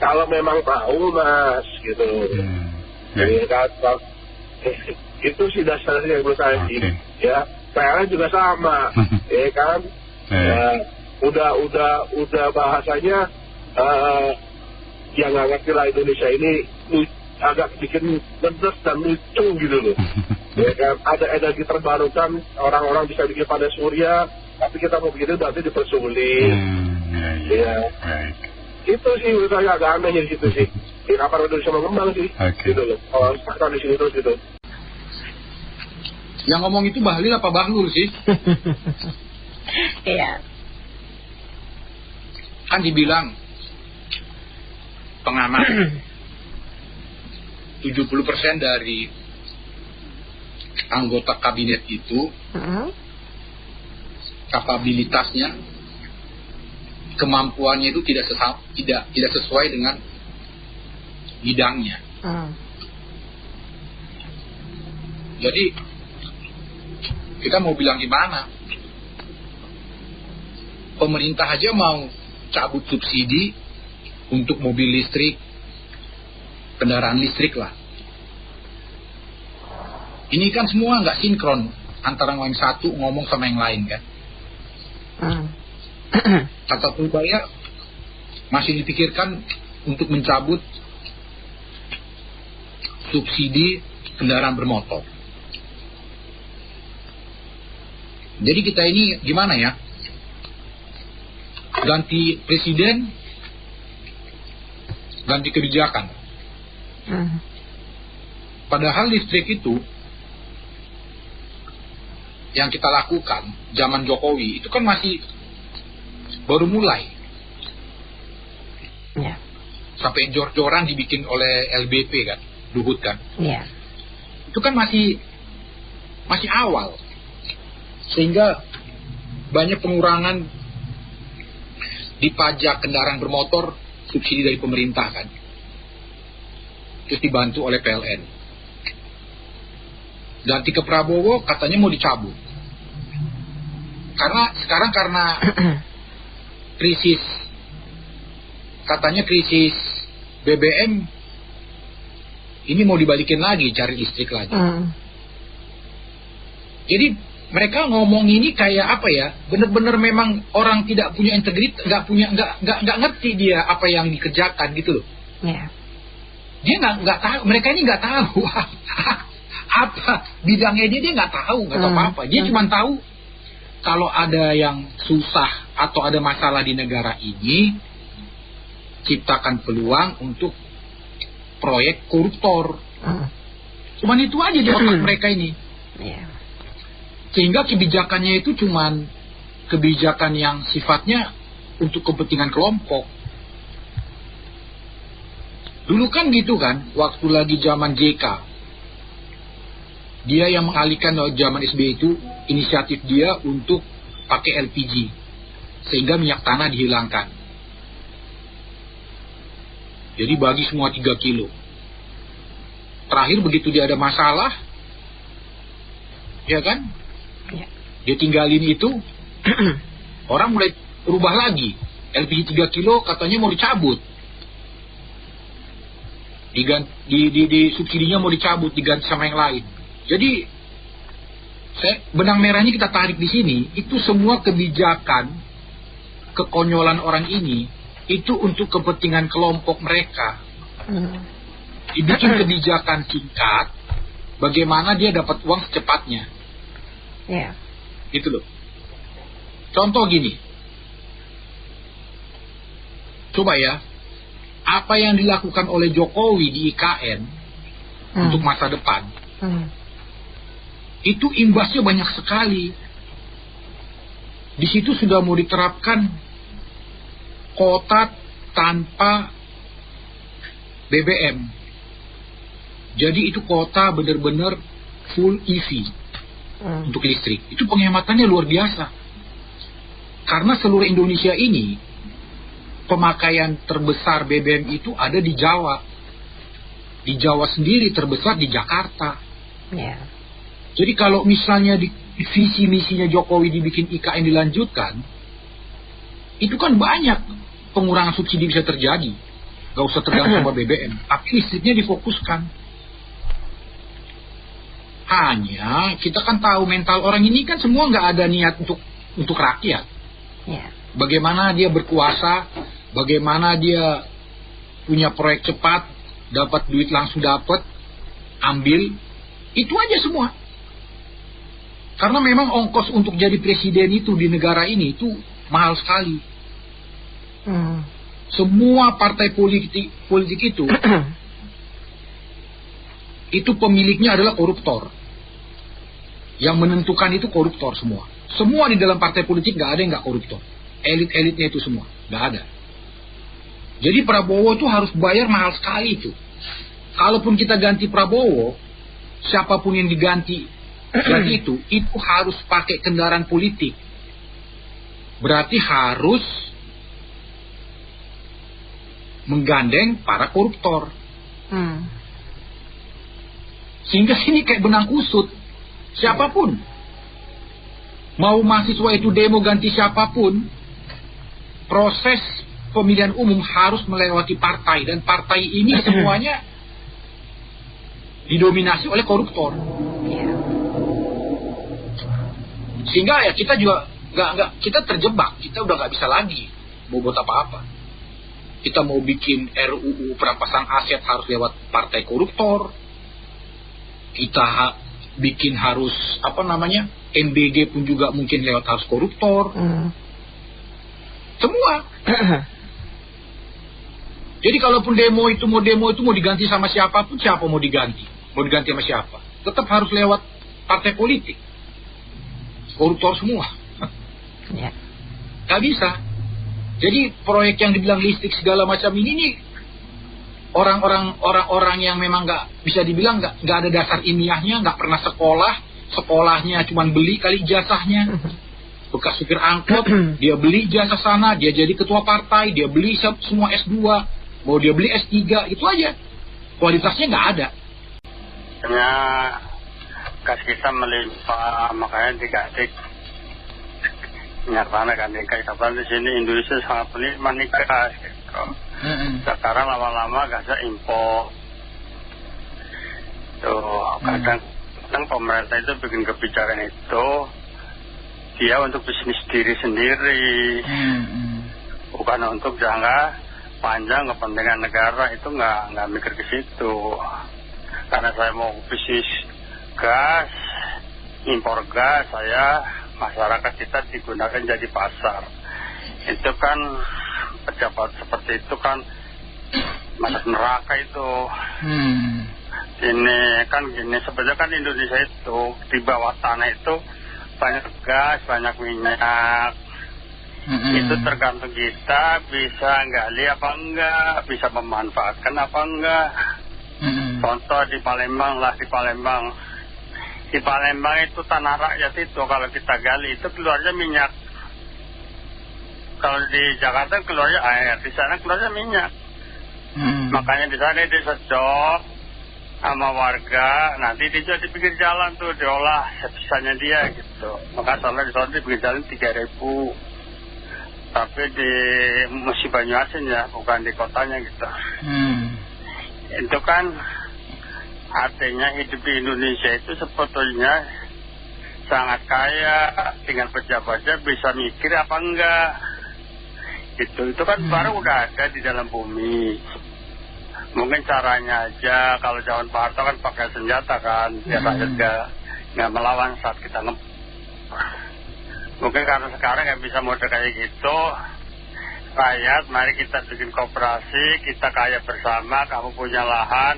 Kalau memang tahu Mas gitu. Jadi kan itu sih dasarnya menurut saya sih. Ya PLN juga sama. Ya kan. Ya, udah bahasanya yang nggak ngerti lah Indonesia ini agak bikin ngedes dan lucu gitu loh. Ya kan, ada energi terbarukan, orang-orang bisa bikin panas surya, tapi kita mau begitu nanti dipersulit. Ya. Itu sih menurut saya agak aneh gitu sih. Di kapan Indonesia mengembang sih, gitu loh. Kalau sekarang di sini terus gitu. Yang ngomong itu Bahlil apa Bahlul sih? Iya. Kan dibilang pengamat 70% dari anggota kabinet itu kapabilitasnya, kemampuannya itu tidak sesuai dengan bidangnya. Jadi kita mau bilang gimana? Pemerintah aja mau cabut subsidi untuk mobil listrik kendaraan listrik lah. Ini kan semua nggak sinkron antara yang satu ngomong sama yang lain kan. Kata Purbaya masih dipikirkan untuk mencabut subsidi kendaraan bermotor. Jadi kita ini gimana ya? Ganti presiden, ganti kebijakan. Padahal listrik itu yang kita lakukan zaman Jokowi itu kan masih baru mulai. Ya. Sampai jor-joran dibikin oleh LBP kan, Luhut kan. Ya. Itu kan masih awal. Sehingga banyak pengurangan di pajak kendaraan bermotor, subsidi dari pemerintah kan. Terus dibantu oleh PLN. Ganti ke Prabowo katanya mau dicabut. Karena sekarang krisis, katanya krisis BBM ini mau dibalikin lagi, cari listrik lagi. Jadi mereka ngomong ini kayak apa ya? Bener-bener memang orang tidak punya integritas, nggak ngerti dia apa yang dikerjakan gitu loh. Yeah. Dia nggak tahu, mereka ini nggak tahu apa bidangnya dia nggak tahu apa-apa. Dia cuma tahu kalau ada yang susah atau ada masalah di negara ini, ciptakan peluang untuk proyek koruptor. Cuman itu aja di otak mereka ini. Yeah. Sehingga kebijakannya itu cuman kebijakan yang sifatnya untuk kepentingan kelompok. Dulu kan gitu kan, waktu lagi zaman JK. Dia yang mengalihkan zaman SBY itu, inisiatif dia untuk pakai LPG. Sehingga minyak tanah dihilangkan. Jadi bagi semua 3 kilo. Terakhir begitu dia ada masalah, ya kan? Dia tinggalin itu, orang mulai rubah lagi. LPG 3 kilo katanya mau dicabut. Di subsidinya mau dicabut, diganti sama yang lain. Jadi benang merahnya kita tarik di sini, itu semua kebijakan, kekonyolan orang ini, itu untuk kepentingan kelompok mereka. Dibikin kebijakan singkat, bagaimana dia dapat uang secepatnya. Yeah. Gitu loh. Contoh gini. Coba ya, apa yang dilakukan oleh Jokowi di IKN untuk masa depan, itu imbasnya banyak sekali. Di situ sudah mau diterapkan kota tanpa BBM. Jadi itu kota benar-benar full EV untuk listrik. Itu penghematannya luar biasa. Karena seluruh Indonesia ini pemakaian terbesar BBM itu ada di Jawa. Di Jawa sendiri terbesar di Jakarta. Yeah. Jadi kalau misalnya di visi misinya Jokowi dibikin IKN dilanjutkan, itu kan banyak pengurangan subsidi bisa terjadi. Gak usah tergantung sama BBM, tapi listriknya difokuskan. Hanya kita kan tahu mental orang ini kan semua nggak ada niat untuk rakyat. Yeah. Bagaimana dia berkuasa, bagaimana dia punya proyek cepat, dapat duit langsung dapat, ambil, itu aja semua. Karena memang ongkos untuk jadi presiden itu di negara ini itu mahal sekali. Semua partai politik itu pemiliknya adalah koruptor. Yang menentukan itu koruptor semua. Semua di dalam partai politik nggak ada yang nggak koruptor. Elit-elitnya itu semua nggak ada. Jadi Prabowo itu harus bayar mahal sekali itu. Kalaupun kita ganti Prabowo, siapapun yang diganti itu harus pakai kendaraan politik. Berarti harus menggandeng para koruptor. Sehingga sini kayak benang kusut. Siapapun mau mahasiswa itu demo ganti siapapun, proses pemilihan umum harus melewati partai. Dan partai ini semuanya didominasi oleh koruptor. Sehingga ya kita juga kita terjebak, kita udah nggak bisa lagi mau buat apa-apa. Kita mau bikin RUU perampasan aset harus lewat partai koruptor. Kita bikin harus MBG pun juga mungkin lewat harus koruptor. Semua. Jadi kalaupun demo itu mau diganti sama siapapun, siapa mau diganti? Mau diganti sama siapa? Tetap harus lewat partai politik. Koruptor semua. Gak bisa. Jadi proyek yang dibilang listrik segala macam ini nih, orang-orang yang memang nggak bisa dibilang nggak ada dasar ilmiahnya, nggak pernah sekolahnya cuman beli kali ijazahnya, bekas supir angkot, dia beli ijazah sana, dia jadi ketua partai, dia beli semua S2, mau dia beli S3, itu aja, kualitasnya nggak ada. Hanya gas kita melimpah, makanya dikasih minyak tanah kan, kapan di sini Indonesia sangat penikmat gas gitu. Sekarang lama-lama gasnya impor. Tuh kadang pemerintah itu bikin kebijakan itu dia untuk bisnis diri sendiri, bukan untuk jangka panjang kepentingan negara. Itu nggak mikir ke situ. Karena saya mau bisnis gas, impor gas, masyarakat kita digunakan jadi pasar. Itu kan pejabat seperti itu kan masuk neraka itu. Ini kan gini, sebenarnya kan Indonesia itu di bawah tanah itu banyak gas, banyak minyak. Itu tergantung kita bisa gali apa enggak, bisa memanfaatkan apa enggak. Contoh di Palembang itu tanah rakyat itu kalau kita gali itu keluarnya minyak. Kalau di Jakarta keluarnya air, di sana keluarnya minyak. Makanya di sana disedot sama warga, nanti dijual di pinggir jalan tuh, diolah sebisanya dia gitu. Maka soalnya di sana di pinggir jalan 3.000, tapi di Musi Banyuasin ya, bukan di kotanya gitu. Itu kan artinya hidup di Indonesia itu sebetulnya sangat kaya, dengan pejabatnya bisa mikir apa enggak. Itu kan baru udah ada di dalam bumi. Mungkin caranya aja, kalau zaman Pak Harto kan pakai senjata kan, biar rakyat nggak melawan saat kita Mungkin karena sekarang nggak bisa mode kayak gitu. Rakyat, mari kita bikin koperasi, kita kaya bersama, kamu punya lahan,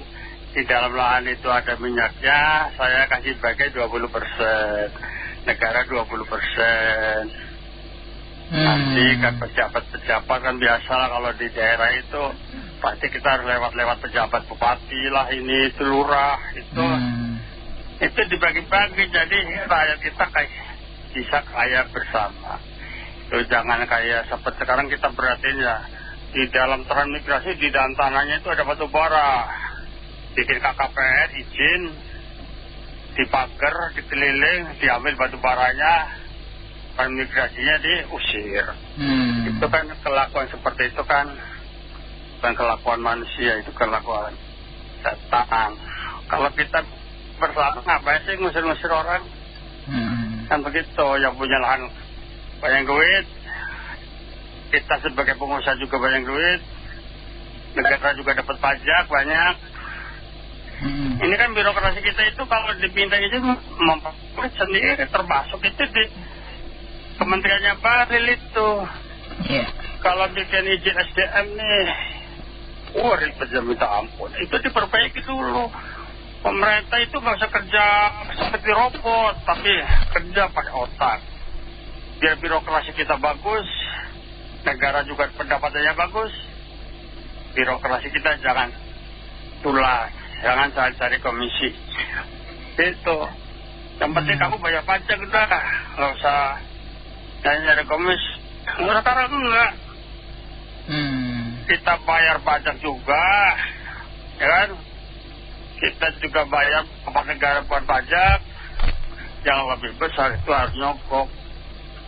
di dalam lahan itu ada minyaknya, saya kasih bagai 20%, negara 20%. Nanti kan pejabat-pejabat kan biasalah kalau di daerah itu pasti kita harus lewat pejabat bupati lah, ini itu lurah itu dibagi-bagi, jadi rakyat kita bisa kaya bersama. Itu jangan kayak seperti sekarang kita perhatiin ya, di dalam transmigrasi di dalam tanahnya itu ada batu bara, bikin KKPN izin, dipagar, dikeliling, diambil batu baranya, transmigrasinya diusir. Itu kan kelakuan seperti itu kan bukan kelakuan manusia, itu kelakuan setan. Kalau kita bersama ngapain sih ngusir-ngusir orang? Kan begitu, yang punya lahan banyak duit, kita sebagai pengusaha juga banyak duit, negara juga dapat pajak banyak. Ini kan birokrasi kita itu kalau dipindah itu memperkuat sendiri, termasuk itu di kementeriannya Bahlil itu. Kalau bikin izin SDM nih, ribetnya minta ampun. Itu diperbaiki dulu. Pemerintah itu nggak usah kerja seperti robot, tapi kerja pakai otak. Biar birokrasi kita bagus, negara juga pendapatannya bagus. Birokrasi kita jangan tulas, jangan cari komisi. Itu. Yang penting kamu bayar pajak udah, nggak usah nyari komisi. Sekarang enggak. Kita bayar pajak juga, ya kan? Kita juga bayar kepada negara buat pajak. Yang lebih besar itu harus nyogok.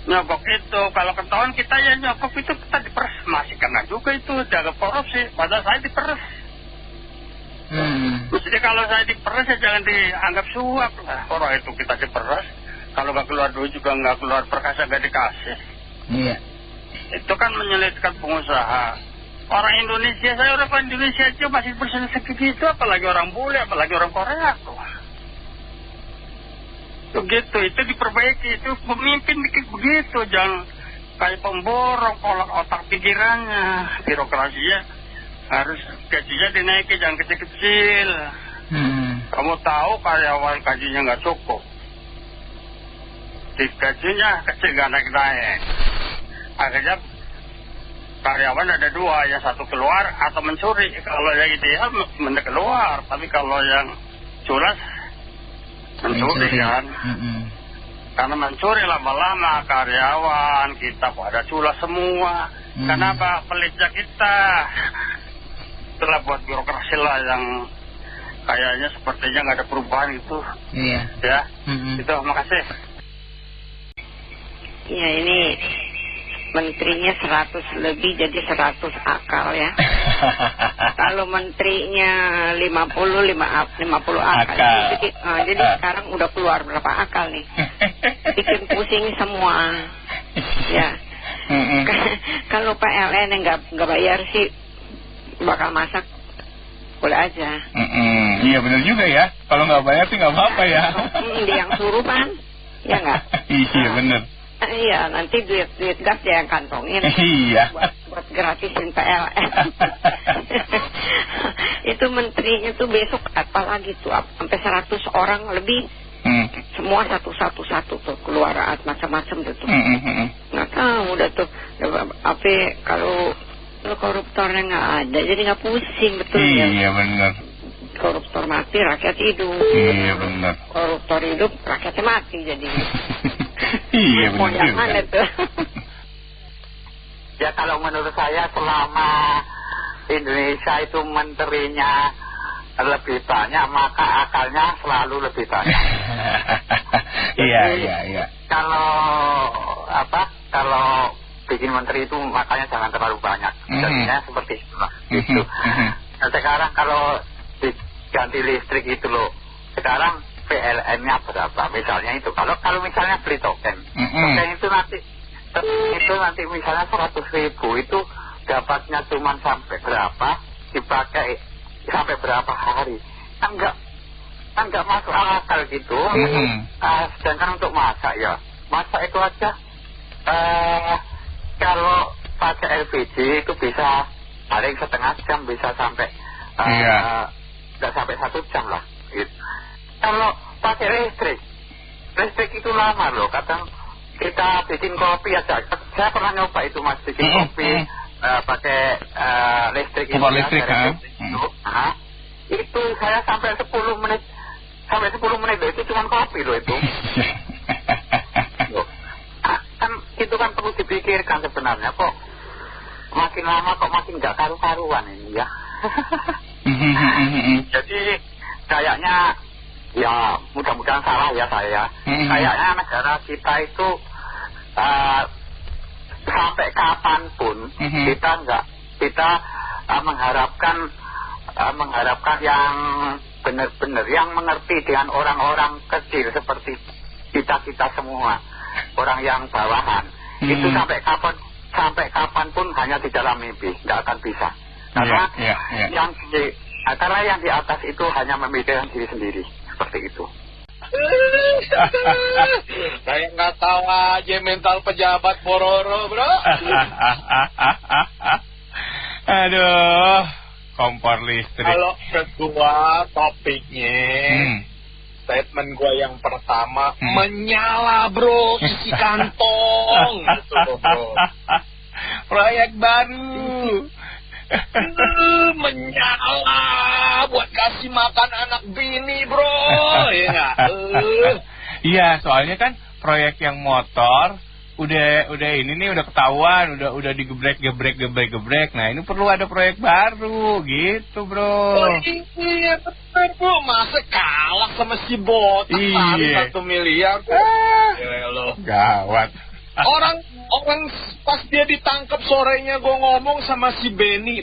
Nyogok itu, kalau ketahuan kita ya nyogok itu kita diperes. Masih kena juga itu, jaga korupsi. Padahal saya diperes. Maksudnya kalau saya diperas ya jangan dianggap suap lah. Orang itu kita diperas, kalau nggak keluar duit juga nggak keluar perkasa nggak dikasih. Iya. Itu kan menyulitkan pengusaha. Orang Indonesia, saya orang Indonesia aja masih bersenang segitu, apalagi orang bule, apalagi orang Korea tuh. Begitu, itu diperbaiki, itu pemimpin begitu, jangan kayak pemborong, kolak otak pikirannya, birokrasinya harus gajinya dinaiki, jangan kecil-kecil. Kamu tahu karyawan gajinya nggak cukup, gajinya kecil nggak naik-naik, akhirnya karyawan ada dua, yang satu keluar atau mencuri. Kalau yang ideal mendek keluar, tapi kalau yang culas mencuri kan. Karena mencuri lama-lama karyawan kita pada culas semua. Kenapa? Pelitnya kita. Itulah buat birokrasi lah yang kayaknya sepertinya nggak ada perubahan itu. Iya. Ya. Itu, makasih. Ya, ini menterinya 100 lebih jadi 100 akal ya. Kalau menterinya 50 akal. Jadi sekarang udah keluar berapa akal nih. Bikin pusing semua. Ya. Kalau PLN yang nggak bayar sih bakal masak boleh aja. Iya benar juga ya. Kalau nggak bayar sih nggak apa-apa ya. Dia yang suruh kan, ya nggak? Iya benar. Iya, nanti duit gas dia yang kantongin. Iya. Buat gratisin PLN. Itu menterinya tuh besok apalagi tuh sampai 100 orang lebih. Semua satu tuh keluar macam-macam tuh. Nggak tahu udah tuh. Apa kalau koruptornya nggak ada, jadi nggak pusing betul ya. Iya benar. Koruptor mati, rakyat hidup. Iya benar. Koruptor hidup, rakyatnya mati jadi. Iya benar juga. Mana tuh? Ya kalau menurut saya selama Indonesia itu menterinya lebih banyak, maka akalnya selalu lebih banyak. Iya. Kalau bikin menteri itu makanya jangan terlalu banyak. Jadinya seperti itu lah. Gitu. Nah, sekarang kalau diganti listrik itu loh, sekarang PLN-nya berapa? Misalnya itu. Kalau misalnya beli token, token itu nanti misalnya 100.000 itu dapatnya cuma sampai berapa, dipakai sampai berapa hari? Kan nggak masuk akal gitu. Sedangkan untuk masak itu aja. Kalau pakai LPG itu bisa paling setengah jam, bisa sampai nggak sampai 1 jam lah. Gitu. Kalau pakai listrik itu lama loh. Kadang kita bikin kopi aja. Saya pernah nyoba itu mas, bikin kopi pakai listrik. Kompor listrik itu saya sampai 10 menit. Sampai 10 menit loh, itu cuma kopi loh itu. Kan itu kan perlu dipikirkan sebenarnya. Kok makin lama kok makin nggak karu-karuan ini ya. Jadi kayaknya ya mudah-mudahan salah ya saya. Kayaknya negara kita itu sampai kapanpun kita mengharapkan yang benar-benar yang mengerti dengan orang-orang kecil seperti kita semua, orang yang bawahan. Itu sampai kapanpun hanya di dalam mimpi, nggak akan bisa. Karena yang di atas itu hanya memikirkan diri sendiri, seperti itu. Kayak nggak tahu aja mental pejabat Pororo, bro. Aduh, kompor listrik. Kalau kedua topiknya, statement gue yang pertama, menyala bro, isi kantong, gitu bro. Proyek baru. Menyala buat kasih makan anak bini bro, ya nggak? Iya, soalnya kan proyek yang motor udah ini nih udah ketahuan, udah digebrek. Nah ini perlu ada proyek baru gitu bro. Oh iya benar bro, masa kalah sama si botak tadi 1 miliar. Gawat. Orang pas dia ditangkap sorenya gue ngomong sama si Benny,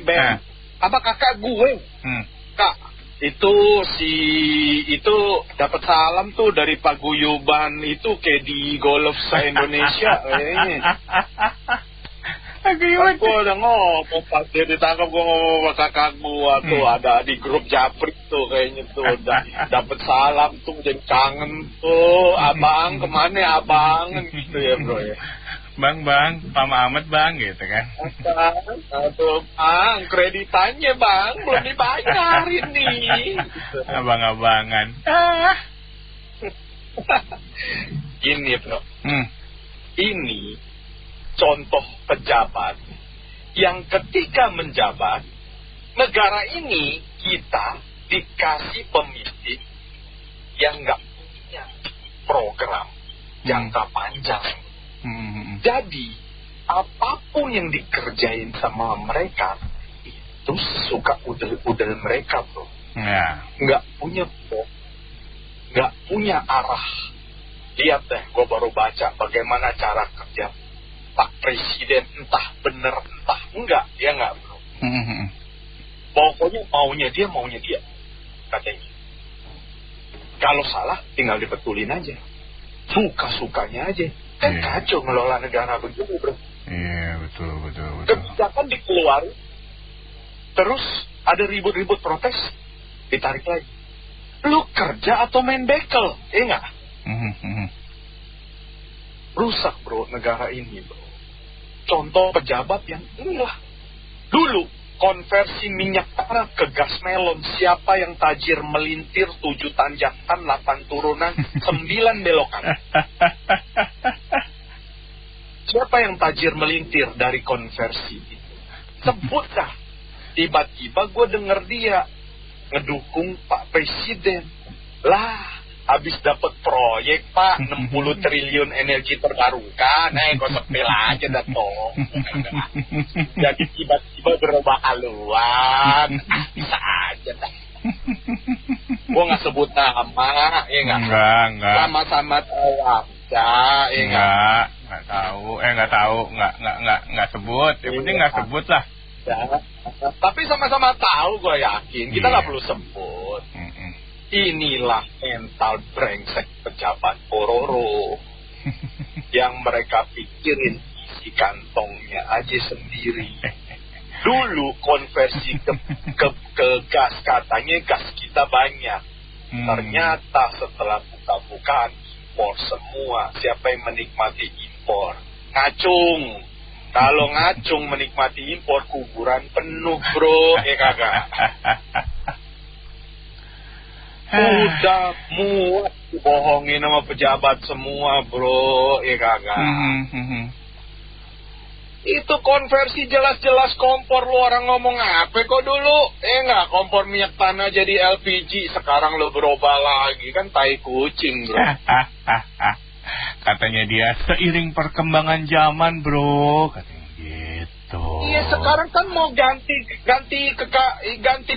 apa kakak gue, Kak, Itu dapat salam tuh dari paguyuban itu kayak di golf se-Indonesia kayaknya. Gue udah ngomong pas dia ditangkap, gue ngomong sama kakak gue tuh ada di grup Japrik tuh kayaknya tuh dapat salam tuh jadi kangen tuh, abang kemana ya abang gitu ya bro ya. Bang, Pak Muhammad bang gitu kan. Aduh bang, kreditannya bang belum dibayar ini. Abang-abangan. Gini bro, ini contoh pejabat yang ketika menjabat negara ini kita dikasih pemimpin yang nggak punya program jangka panjang. Jadi apapun yang dikerjain sama mereka itu suka udel-udel mereka bro. Nggak punya nggak punya arah. Lihat deh, gue baru baca bagaimana cara kerja Pak Presiden, entah bener entah enggak, ya enggak bro. Pokoknya maunya dia katanya. Kalau salah tinggal dibetulin aja, suka-sukanya aja. Kan kacau ngelola negara begini bro. Iya betul. Kebijakan dikeluarin, terus ada ribut-ribut protes, ditarik lagi. Lu kerja atau main bekel, enggak? Rusak bro negara ini bro. Contoh pejabat yang inilah. Dulu konversi minyak tanah ke gas melon, siapa yang tajir melintir 7 tanjakan 8 turunan 9 belokan. Siapa yang tajir melintir dari konversi itu? Sebut dah. Tiba-tiba gue denger dia ngedukung Pak Presiden. Lah, habis dapat proyek Pak 60 triliun energi terbarukan, kok sepil aja dah toh. Jadi tiba-tiba berubah haluan, bisa aja dah. Gua nggak sebut nama, ya nggak. Sama-sama tahu aja, ya nggak tahu, nggak sebut. Yang penting nggak sebut lah. Ya. Tapi sama-sama tahu, gue yakin kita nggak perlu sebut. Inilah mental brengsek pejabat Pororo yang mereka pikirin isi kantongnya aja sendiri. Dulu konversi ke gas, katanya gas kita banyak. Ternyata setelah buka-bukaan impor semua. Siapa yang menikmati impor? Ngacung. Kalau ngacung menikmati impor, kuburan penuh bro, ya kagak. Udah muat dibohongin sama pejabat semua bro, ya kagak. Itu konversi jelas-jelas kompor, lu orang ngomong apa kok dulu? Enggak, kompor minyak tanah jadi LPG, sekarang lu berubah lagi, kan tai kucing bro. Katanya dia seiring perkembangan zaman bro, katanya gitu. Iya sekarang kan mau ganti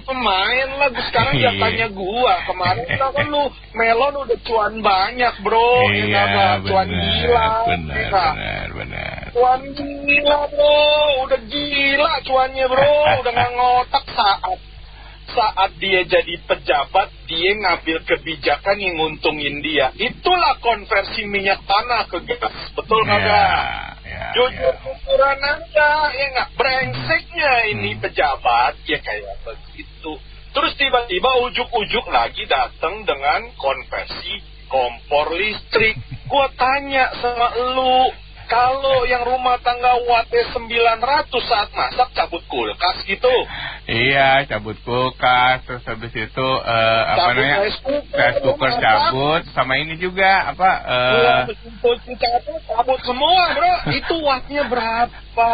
pemain lah. Sekarang jatahnya gua. Kemarin kan lu melon udah cuan banyak bro. Iya cuan gila. Benar. Cuan gila bro, udah gila cuannya bro. Udah nggak ngotak saat dia jadi pejabat, dia ngambil kebijakan yang nguntungin dia. Itulah konversi minyak tanah ke gas. Betul kagak? Jujur-jujuran aja, ya nggak? Brengseknya ini pejabat, ya kayak begitu. Terus tiba-tiba ujuk-ujuk lagi datang dengan konversi kompor listrik. Gua tanya sama lu, kalau yang rumah tangga wattnya 900 saat masak cabut kulkas gitu? Iya, cabut kulkas, terus habis itu rice cooker cabut, sama ini juga cabut semua bro. Itu wattnya berapa?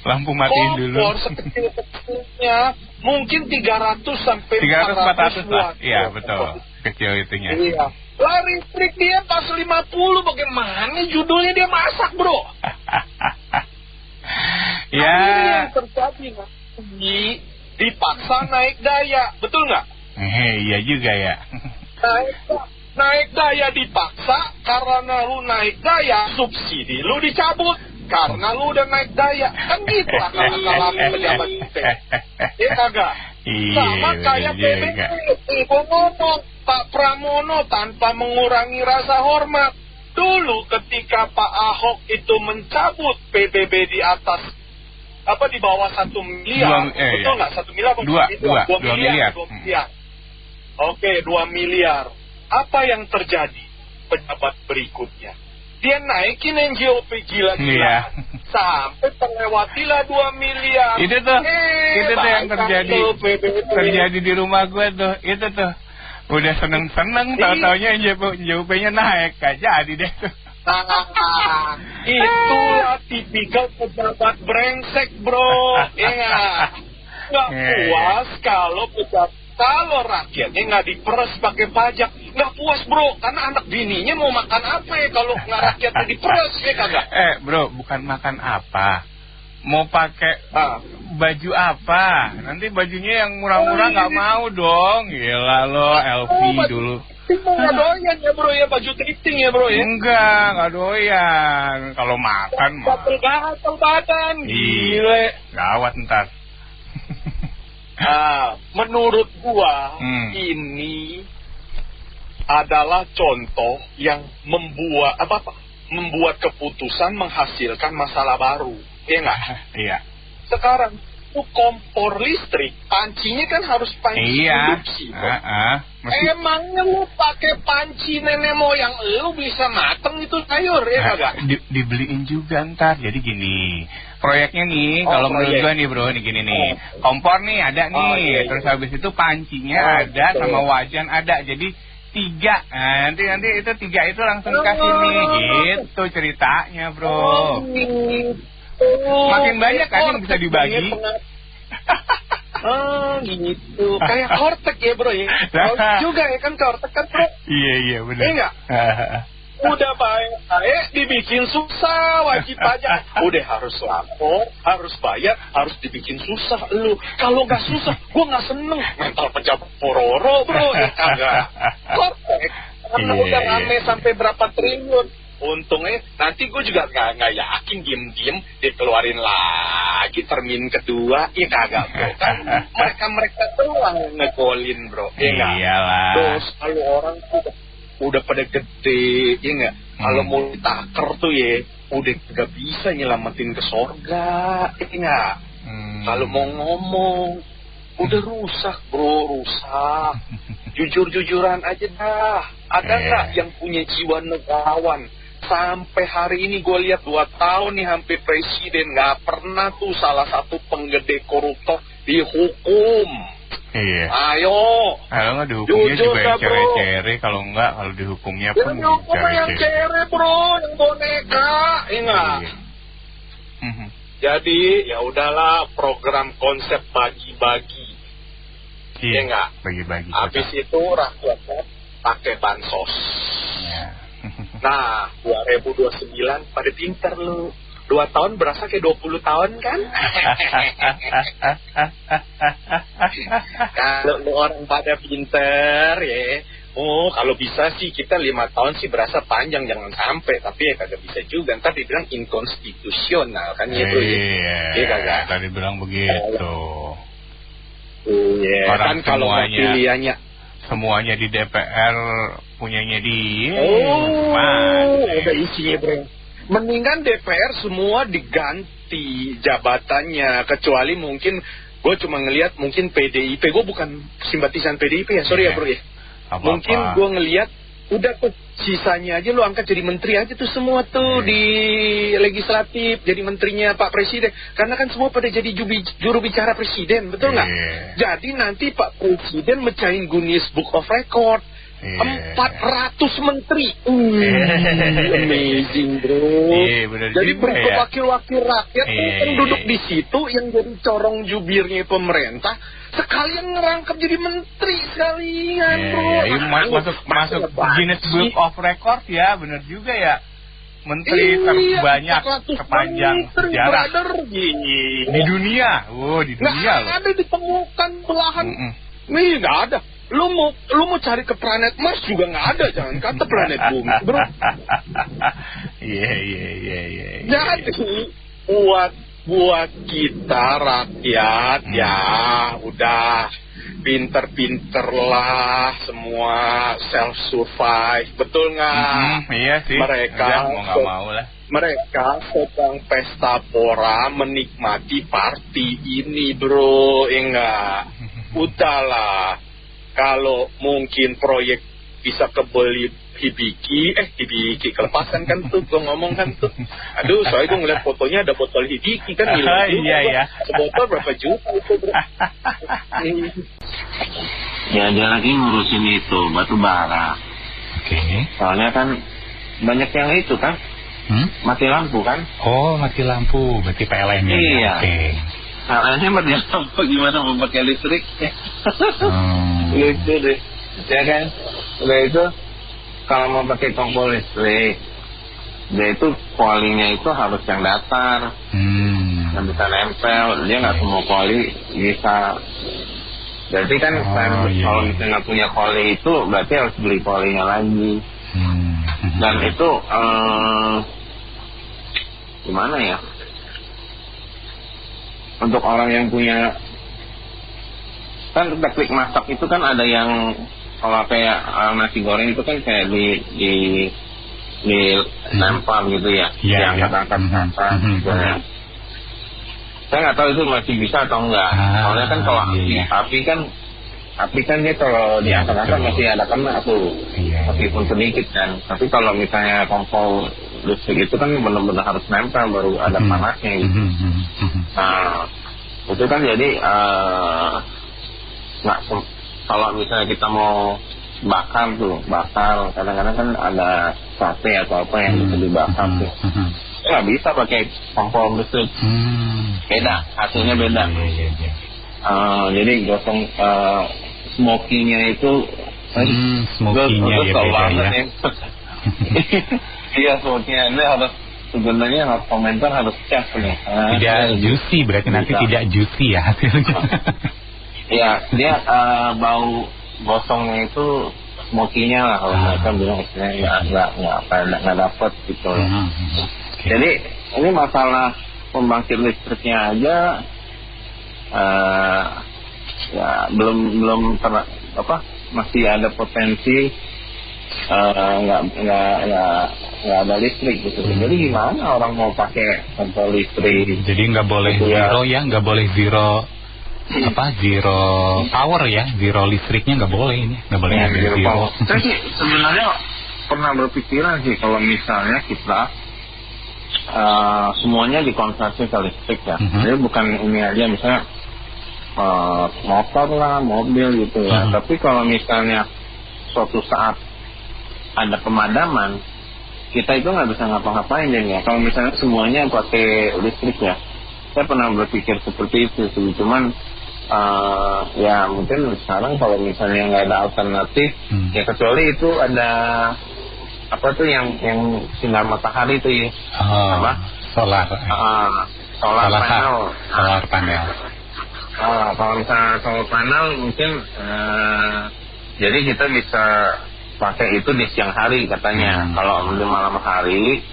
Lampu matiin dulu. Kompor sekecil-kecilnya mungkin 300 sampai 400 watt. Iya betul, kecil itunya. Iya. Lah listrik dia pas 50, bagaimana judulnya dia masak bro? Ya. Ini yang terjadi dipaksa naik daya, betul nggak? Iya juga ya. Naik daya dipaksa, karena lu naik daya subsidi lu dicabut karena lu udah naik daya, kan gitu akal-akalan pejabat kita. Ya kagak? Sama kayak PBB. Gue ngomong, Pak Pramono tanpa mengurangi rasa hormat. Dulu ketika Pak Ahok itu mencabut PBB di atas, di bawah 1 miliar. Betul nggak? 1 miliar? 2 miliar. Oke, 2 miliar. Apa yang terjadi pejabat berikutnya? Dia naikin NJOP gila-gila sampai terlewatilah 2 miliar. Itu tuh yang terjadi di rumah gue tuh. Itu tuh udah seneng-seneng, tahu-taunya NJOP-nya naik, gak jadi deh tuh. Itulah tipikal pejabat brengsek, bro. Nggak puas kalau rakyatnya nggak diperes pakai pajak. Nggak puas, bro, karena anak bininya mau makan apa ya kalau nggak rakyatnya diperes, ya kagak? Bro, bukan makan apa, mau pakai baju apa? Nanti bajunya yang murah-murah nggak mau dong. Gila lo, LV dulu. Nggak doyan ya, bro, ya baju thrifting ya, bro, ya? Nggak doyan. Kalau makan mah gatel badan, gile. Gawat ntar. Menurut gua ini adalah contoh yang membuat keputusan menghasilkan masalah baru, ya nggak? Iya. Sekarang tuh kompor listrik, pancinya kan harus panci induksi. Emangnya lu pakai panci nenek moyang lu bisa mateng itu sayur, ya kagak? Dibeliin juga ntar. Jadi gini, proyeknya nih, kalau menurut gua nih, bro, nih gini nih, kompor nih ada nih, terus habis itu pancinya ada, sama wajan ada, jadi 3. Nanti itu 3 itu langsung kasih nih, gitu ceritanya, bro. Makin banyak kan yang bisa dibagi. Gitu. Kayak kortek ya, bro, ya. Juga ya kan kortek kan, bro. Iya benar. Iya nggak? Udah baik, dibikin susah wajib pajak. Udah harus lapor, harus bayar, harus dibikin susah lu. Kalau nggak susah, gua nggak seneng. Mental pejabat pororo, bro, ya kagak. Kortek, karena udah rame sampai berapa triliun. Untungnya nanti gue juga nggak yakin diem-diem dikeluarin lagi termin kedua, ya kagak, bro. Kan mereka doang ngegolin, bro. Iyalah. Terus kalau orang udah pada gede, ya nggak? Kalau mau ditaker tuh ya, udah gak bisa nyelamatin ke sorga, ya nggak? Kalau mau ngomong, udah rusak, bro, rusak. Jujur-jujuran aja dah. Ada nggak yang punya jiwa negarawan? Sampai hari ini gue lihat 2 tahun nih hampir presiden, nggak pernah tuh salah satu penggede koruptor dihukum. Iya. Ayo. Kalau nggak dihukumnya juga yang cere-cere, kalau dihukumnya pun yang cere, bro, yang boneka, ingat. Jadi ya udahlah, program konsep bagi-bagi, ya nggak. Bagi-bagi. Habis itu rakyatnya pakai bansos. Nah, 2029 pada pinter lu. 2 tahun berasa kayak 20 tahun kan? Kalau lu orang pada pinter ya. Kalau bisa sih kita 5 tahun sih berasa panjang, jangan sampai. Tapi ya kagak bisa juga. Ntar dibilang inkonstitusional kan ya, bro. Iya kagak. Tadi bilang begitu. Iya, kan kalau pilihannya semuanya di DPR punyanya dia. Udah isinya, bro. Mendingan DPR semua diganti jabatannya, kecuali mungkin gue cuma ngelihat mungkin PDIP. Gue bukan simpatisan PDIP ya, sorry ya, bro ya. Mungkin gue ngelihat udah tuh sisanya aja lu angkat jadi menteri aja tuh semua tuh di legislatif, jadi menterinya Pak Presiden. Karena kan semua pada jadi juru bicara presiden, betul nggak? Jadi nanti Pak Presiden mecahin Guinness Book of Record. 400 menteri. Amazing, bro. Jadi berikut wakil-wakil rakyat kan duduk di situ, yang jadi corong jubirnya pemerintah sekalian ngerangkap jadi menteri sekalian, bro. Masuk Guinness Book of Record ya, bener juga ya. Menteri terbanyak sepanjang sejarah di dunia. Di dunia loh. Nggak ada ditemukan belahan. Nih nggak ada. Lu mau cari ke planet Mars juga nggak ada, jangan kata planet bumi, bro. Iya. Jadi buat buat kita rakyat ya udah pinter-pinter lah semua self survive, betul nggak? Iya sih. Mereka udah, mau nggak mau lah. Mereka sedang pesta pora menikmati party ini bro, enggak. Udahlah, kalau mungkin proyek bisa kebeli hibiki, kelepasan kan tuh, gue ngomong kan tuh. Aduh, soalnya gue ngeliat fotonya ada botol hibiki kan. Iya. Sebotol berapa juta itu bro. Ya dia lagi ngurusin itu, batu bara. Oke. Soalnya kan banyak yang itu kan, mati lampu kan. Oh, mati lampu, berarti PLN-nya. Iya. Oke. PLN-nya mati lampu gimana memakai listrik? Gitu deh. Ya kan, udah itu kalau mau pakai kompor listrik, dia itu kualinya itu harus yang datar, yang bisa nempel. Dia nggak semua kuali bisa. Berarti kan kalau misalnya nggak punya kuali itu, berarti harus beli kualinya lagi. Dan itu gimana ya? Untuk orang yang punya, kan teknik masak itu kan ada yang kalau kayak nasi goreng itu kan kayak di nempel gitu ya, diangkat-angkat gitu ya. Saya nggak tahu itu masih bisa atau enggak. Soalnya kan kalau api kan dia kalau diangkat-angkat masih ada kena tuh, meskipun sedikit kan. Tapi kalau misalnya kompor listrik itu kan benar-benar harus nempel baru ada panasnya gitu. Nah itu kan jadi nggak, kalau misalnya kita mau bakar kadang-kadang kan ada sate atau apa yang bisa dibakar tuh. Nggak bisa pakai kompor listrik. Beda, hasilnya beda. Jadi gosong smoky-nya itu smoky-nya ya beda ya. Iya, smoky-nya ini harus sebenarnya komentar harus cek nih. Tidak juicy, berarti nanti tidak juicy ya hasilnya. Iya, dia bau gosongnya itu smoky-nya lah kalau mereka bilang istilahnya nggak dapet gitu. Jadi ini masalah pembangkit listriknya aja ya belum masih ada potensi nggak ada listrik gitu. Jadi gimana orang mau pakai kompor listrik? Jadi nggak boleh gitu zero ya, nggak boleh zero power ya, zero listriknya nggak boleh ini, nggak boleh ada zero. Saya sih sebenarnya pernah berpikiran sih kalau misalnya kita semuanya dikonversi ke listrik ya. Jadi bukan ini aja misalnya motor lah, mobil gitu ya. Tapi kalau misalnya suatu saat ada pemadaman, kita itu nggak bisa ngapa-ngapain ya. Kalau misalnya semuanya pakai listrik ya, saya pernah berpikir seperti itu sih. Cuman ya mungkin sekarang kalau misalnya nggak ada alternatif, ya kecuali itu ada apa tuh yang sinar matahari itu ya, solar panel. Kalau misalnya solar panel mungkin jadi kita bisa pakai itu di siang hari katanya. Kalau di malam hari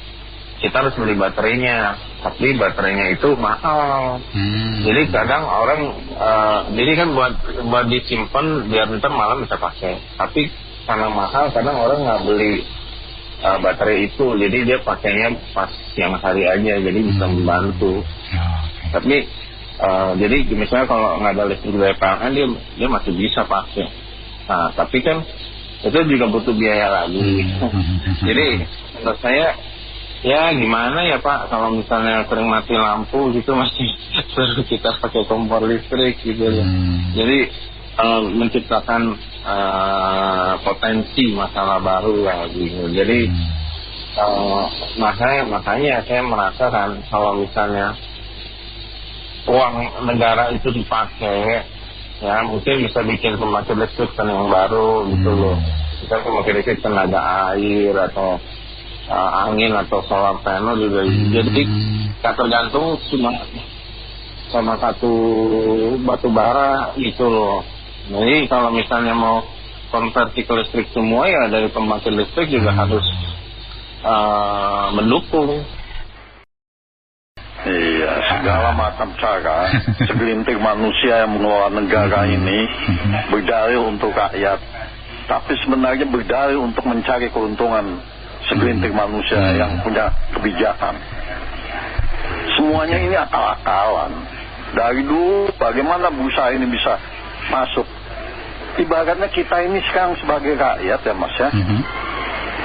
kita harus beli baterainya, tapi baterainya itu mahal. Jadi kadang orang jadi kan buat disimpan biar ntar malam bisa pakai, tapi karena mahal kadang orang nggak beli baterai itu, jadi dia pakainya pas siang hari aja, jadi bisa membantu. Tapi jadi misalnya kalau nggak ada listrik dari PLN dia masih bisa pakai. Nah tapi kan itu juga butuh biaya lagi. Jadi menurut saya ya gimana ya Pak, kalau misalnya sering mati lampu gitu masih suruh kita pakai kompor listrik gitu ya. Jadi menciptakan potensi masalah baru lagi. Jadi makanya saya merasakan kalau misalnya uang negara itu dipakai, ya mungkin bisa bikin pembangkit listrik yang baru gitu loh. Kita pembangkit listrik tenaga air atau angin atau solar panel juga. Jadi nggak tergantung cuma sama satu batu bara gitu loh. Jadi kalau misalnya mau konversi ke listrik semua ya dari pembangkit listrik juga harus mendukung. Iya, segala macam cara segelintir manusia yang mengelola negara ini berdalih untuk rakyat, tapi sebenarnya berdalih untuk mencari keuntungan segelintir manusia yang punya kebijakan. Semuanya ini akal-akalan. Dari dulu bagaimana berusaha ini bisa masuk? Ibaratnya kita ini sekarang sebagai rakyat ya Mas ya,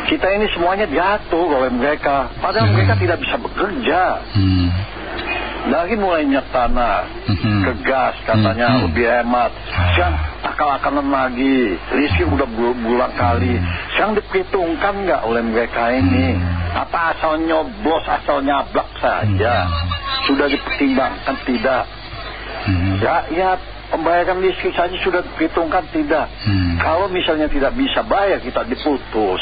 kita ini semuanya diatur oleh mereka, padahal mereka tidak bisa bekerja. Dari mulainya tanah ke gas katanya lebih hemat, sekarang akal-akalan lagi, listrik udah berulang kali, sekarang diperhitungkan nggak oleh mereka ini? Apa asal nyoblos, asal nyablak saja? Sudah dipertimbangkan tidak? Rakyat pembayaran listrik saja sudah diperhitungkan tidak? Kalau misalnya tidak bisa bayar, kita diputus.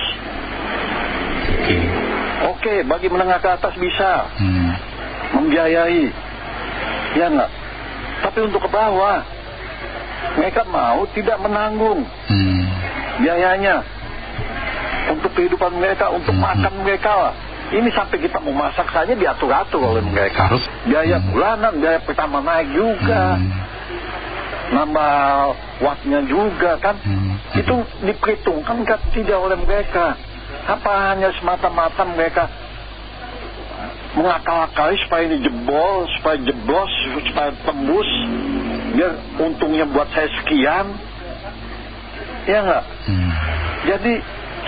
Oke, bagi menengah ke atas bisa membiayai, ya enggak? Tapi untuk ke bawah, mereka mau tidak menanggung biayanya untuk kehidupan mereka, untuk makan mereka lah. Ini sampai kita mau masak saja diatur-atur oleh mereka. Biaya bulanan, biaya pertama naik juga, nambah wattnya juga kan. Itu diperhitungkan kan tidak oleh mereka. Apa hanya semata-mata mereka mengakal-akali supaya ini jebol, supaya jeblos, supaya tembus, biar untungnya buat saya sekian, ya enggak? Jadi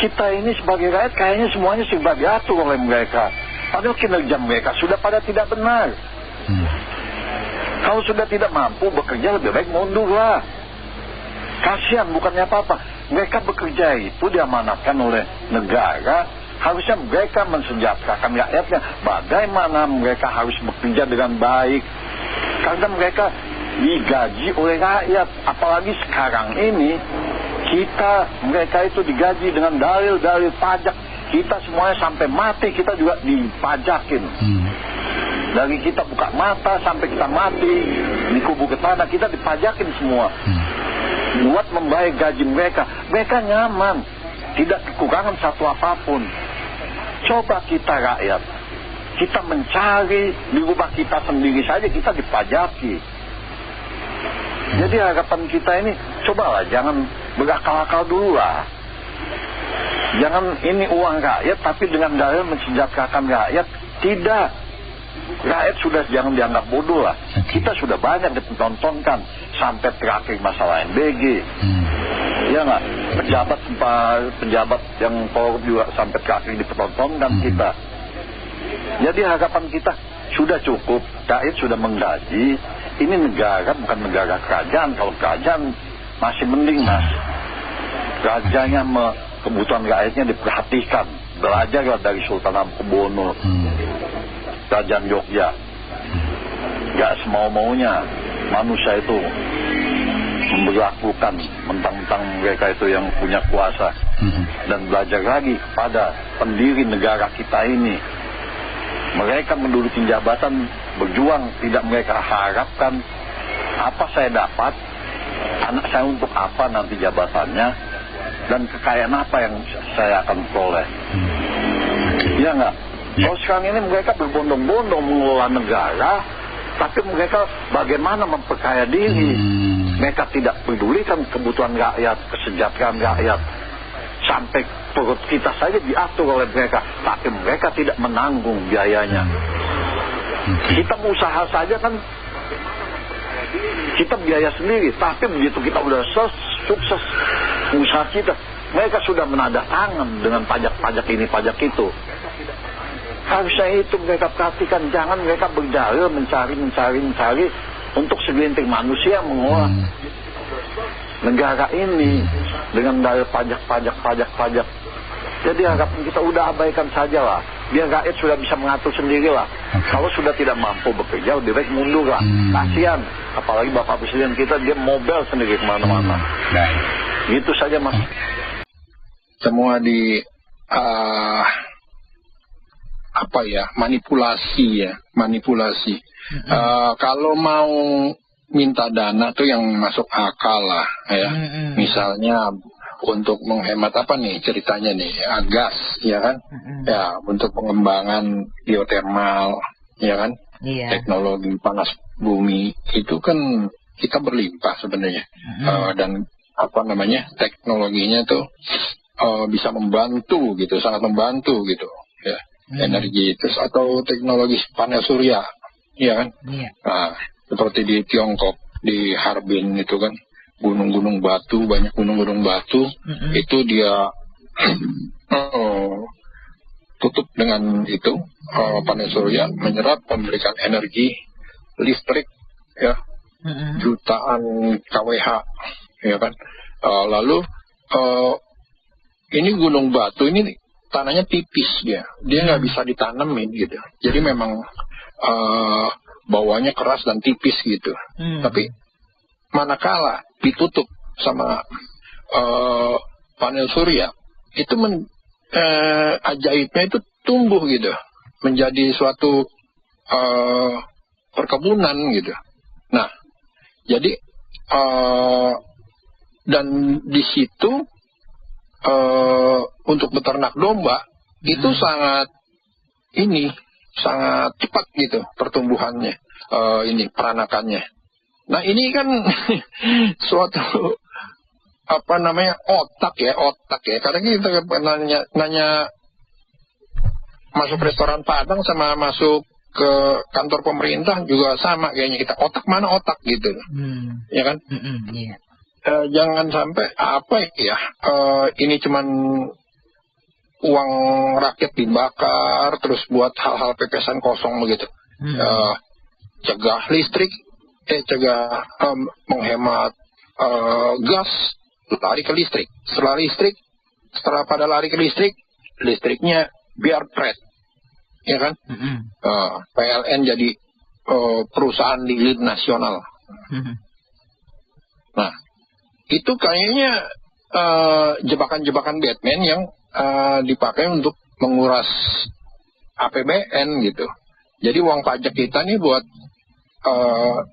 kita ini sebagai rakyat kayaknya semuanya serba diatur oleh mereka, padahal kinerja mereka sudah pada tidak benar. Kalau sudah tidak mampu bekerja, lebih baik mundur lah. Kasihan, bukannya apa-apa. Mereka bekerja itu diamanatkan oleh negara, harusnya mereka mensejahterakan rakyatnya. Bagaimana mereka harus bekerja dengan baik, karena mereka digaji oleh rakyat. Apalagi sekarang ini mereka itu digaji dengan dalil-dalil pajak. Kita semuanya sampai mati kita juga dipajakin. Dari kita buka mata sampai kita mati dikubur ke tanah, kita dipajakin semua buat membayar gaji mereka. Mereka nyaman, tidak kekurangan satu apapun. Coba kita rakyat, kita mencari di rumah kita sendiri saja kita dipajaki. Jadi harapan kita ini, cobalah jangan berakal-akal dulu lah. Jangan ini uang rakyat tapi dengan dalil mensejahterakan rakyat. Tidak. Rakyat sudah jangan dianggap bodoh lah. Kita sudah banyak dipertontonkan sampai terakhir masalah MBG. Ya nggak? Pejabat yang korup juga sampai terakhir dipertontonkan kita. Jadi harapan kita sudah cukup. Rakyat sudah menggaji. Ini negara bukan negara kerajaan. Kalau kerajaan masih mending Mas. Rajanya kebutuhan rakyatnya diperhatikan. Belajarlah dari Sultan Hamengkubuwono, Kerajaan Jogja. Gak semau-maunya manusia itu memberlakukan mentang-mentang mereka itu yang punya kuasa. Dan belajar lagi pada pendiri negara kita ini. Mereka menduduki jabatan berjuang, tidak mereka harapkan apa saya dapat, anak saya untuk apa nanti jabatannya, dan kekayaan apa yang saya akan peroleh. Iya enggak? Kalau sekarang ini mereka berbondong-bondong mengelola negara, tapi mereka bagaimana memperkaya diri. Mereka tidak pedulikan kebutuhan rakyat, kesejahteraan rakyat. Sampai perut kita saja diatur oleh mereka, tapi mereka tidak menanggung biayanya. Kita usaha saja kan, kita biaya sendiri, tapi begitu kita udah sukses usaha kita, mereka sudah menadah tangan dengan pajak-pajak ini, pajak itu. Harusnya itu mereka perhatikan, jangan mereka berdalil mencari untuk segelintir manusia mengolah negara ini dengan dalil pajak. Jadi harapan kita udah abaikan saja lah, biar rakyat sudah bisa mengatur sendiri lah. Kalau sudah tidak mampu bekerja, lebih baik mundur lah. Kasihan, apalagi Bapak Presiden kita, dia mobil sendiri kemana-mana. Gitu saja Mas. Semua di manipulasi. Kalau mau minta dana tuh yang masuk akal lah ya. Misalnya untuk menghemat apa nih ceritanya nih, gas ya kan, ya untuk pengembangan geotermal ya kan, teknologi panas bumi itu kan kita berlimpah sebenarnya. Dan teknologinya tuh bisa membantu gitu, sangat membantu gitu ya. Energi terus atau teknologi panel surya, ya kan? Nah, seperti di Tiongkok di Harbin itu kan gunung-gunung batu, banyak gunung-gunung batu, itu dia tutup dengan itu panel surya, menyerap, memberikan energi listrik ya, jutaan kWh ya kan. Lalu ini gunung batu ini tanahnya tipis, dia nggak bisa ditanemin gitu, jadi memang bawahnya keras dan tipis gitu. Tapi manakala ditutup sama panel surya, itu ajaibnya itu tumbuh gitu, menjadi suatu perkebunan gitu. Nah, jadi dan di situ untuk beternak domba itu sangat cepat gitu pertumbuhannya, peranakannya. Nah ini kan suatu otak ya. Karena kita nanya masuk restoran Padang sama masuk ke kantor pemerintah juga sama kayaknya, kita otak mana otak gitu, ya kan? Jangan sampai ini cuman uang rakyat dibakar terus buat hal-hal pepesan kosong begitu. Cegah listrik, menghemat gas, lari ke listrik. Setelah pada lari ke listrik, listriknya biar pret, ya kan? PLN jadi perusahaan lilin nasional. Nah, itu kayaknya jebakan-jebakan Batman yang dipakai untuk menguras APBN gitu. Jadi uang pajak kita nih buat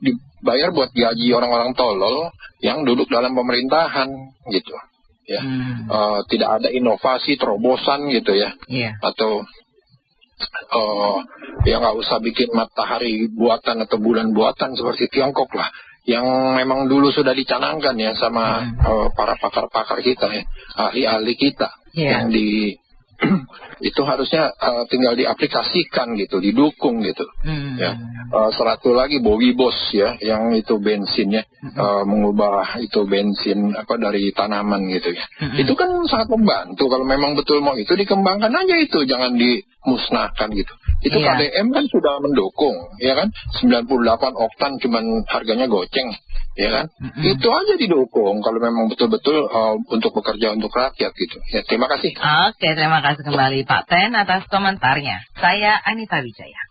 dibayar buat gaji orang-orang tolol yang duduk dalam pemerintahan gitu ya. Tidak ada inovasi, terobosan gitu ya. Atau ya nggak usah bikin matahari buatan atau bulan buatan seperti Tiongkok lah, yang memang dulu sudah dicanangkan ya sama para pakar-pakar kita ya, ahli-ahli kita yang itu harusnya tinggal diaplikasikan gitu, didukung gitu. Ya. Satu lagi Bowi Bos ya, yang itu bensinnya mengubah itu bensin dari tanaman gitu ya. Itu kan sangat membantu. Kalau memang betul mau itu dikembangkan aja itu, jangan dimusnahkan gitu. Itu KDM kan sudah mendukung, ya kan? 98 oktan cuman harganya goceng, ya kan? Itu aja didukung kalau memang betul-betul untuk bekerja untuk rakyat gitu. Ya, terima kasih. Oke, terima kasih kembali Pak Ten atas komentarnya. Saya Anita Wijaya.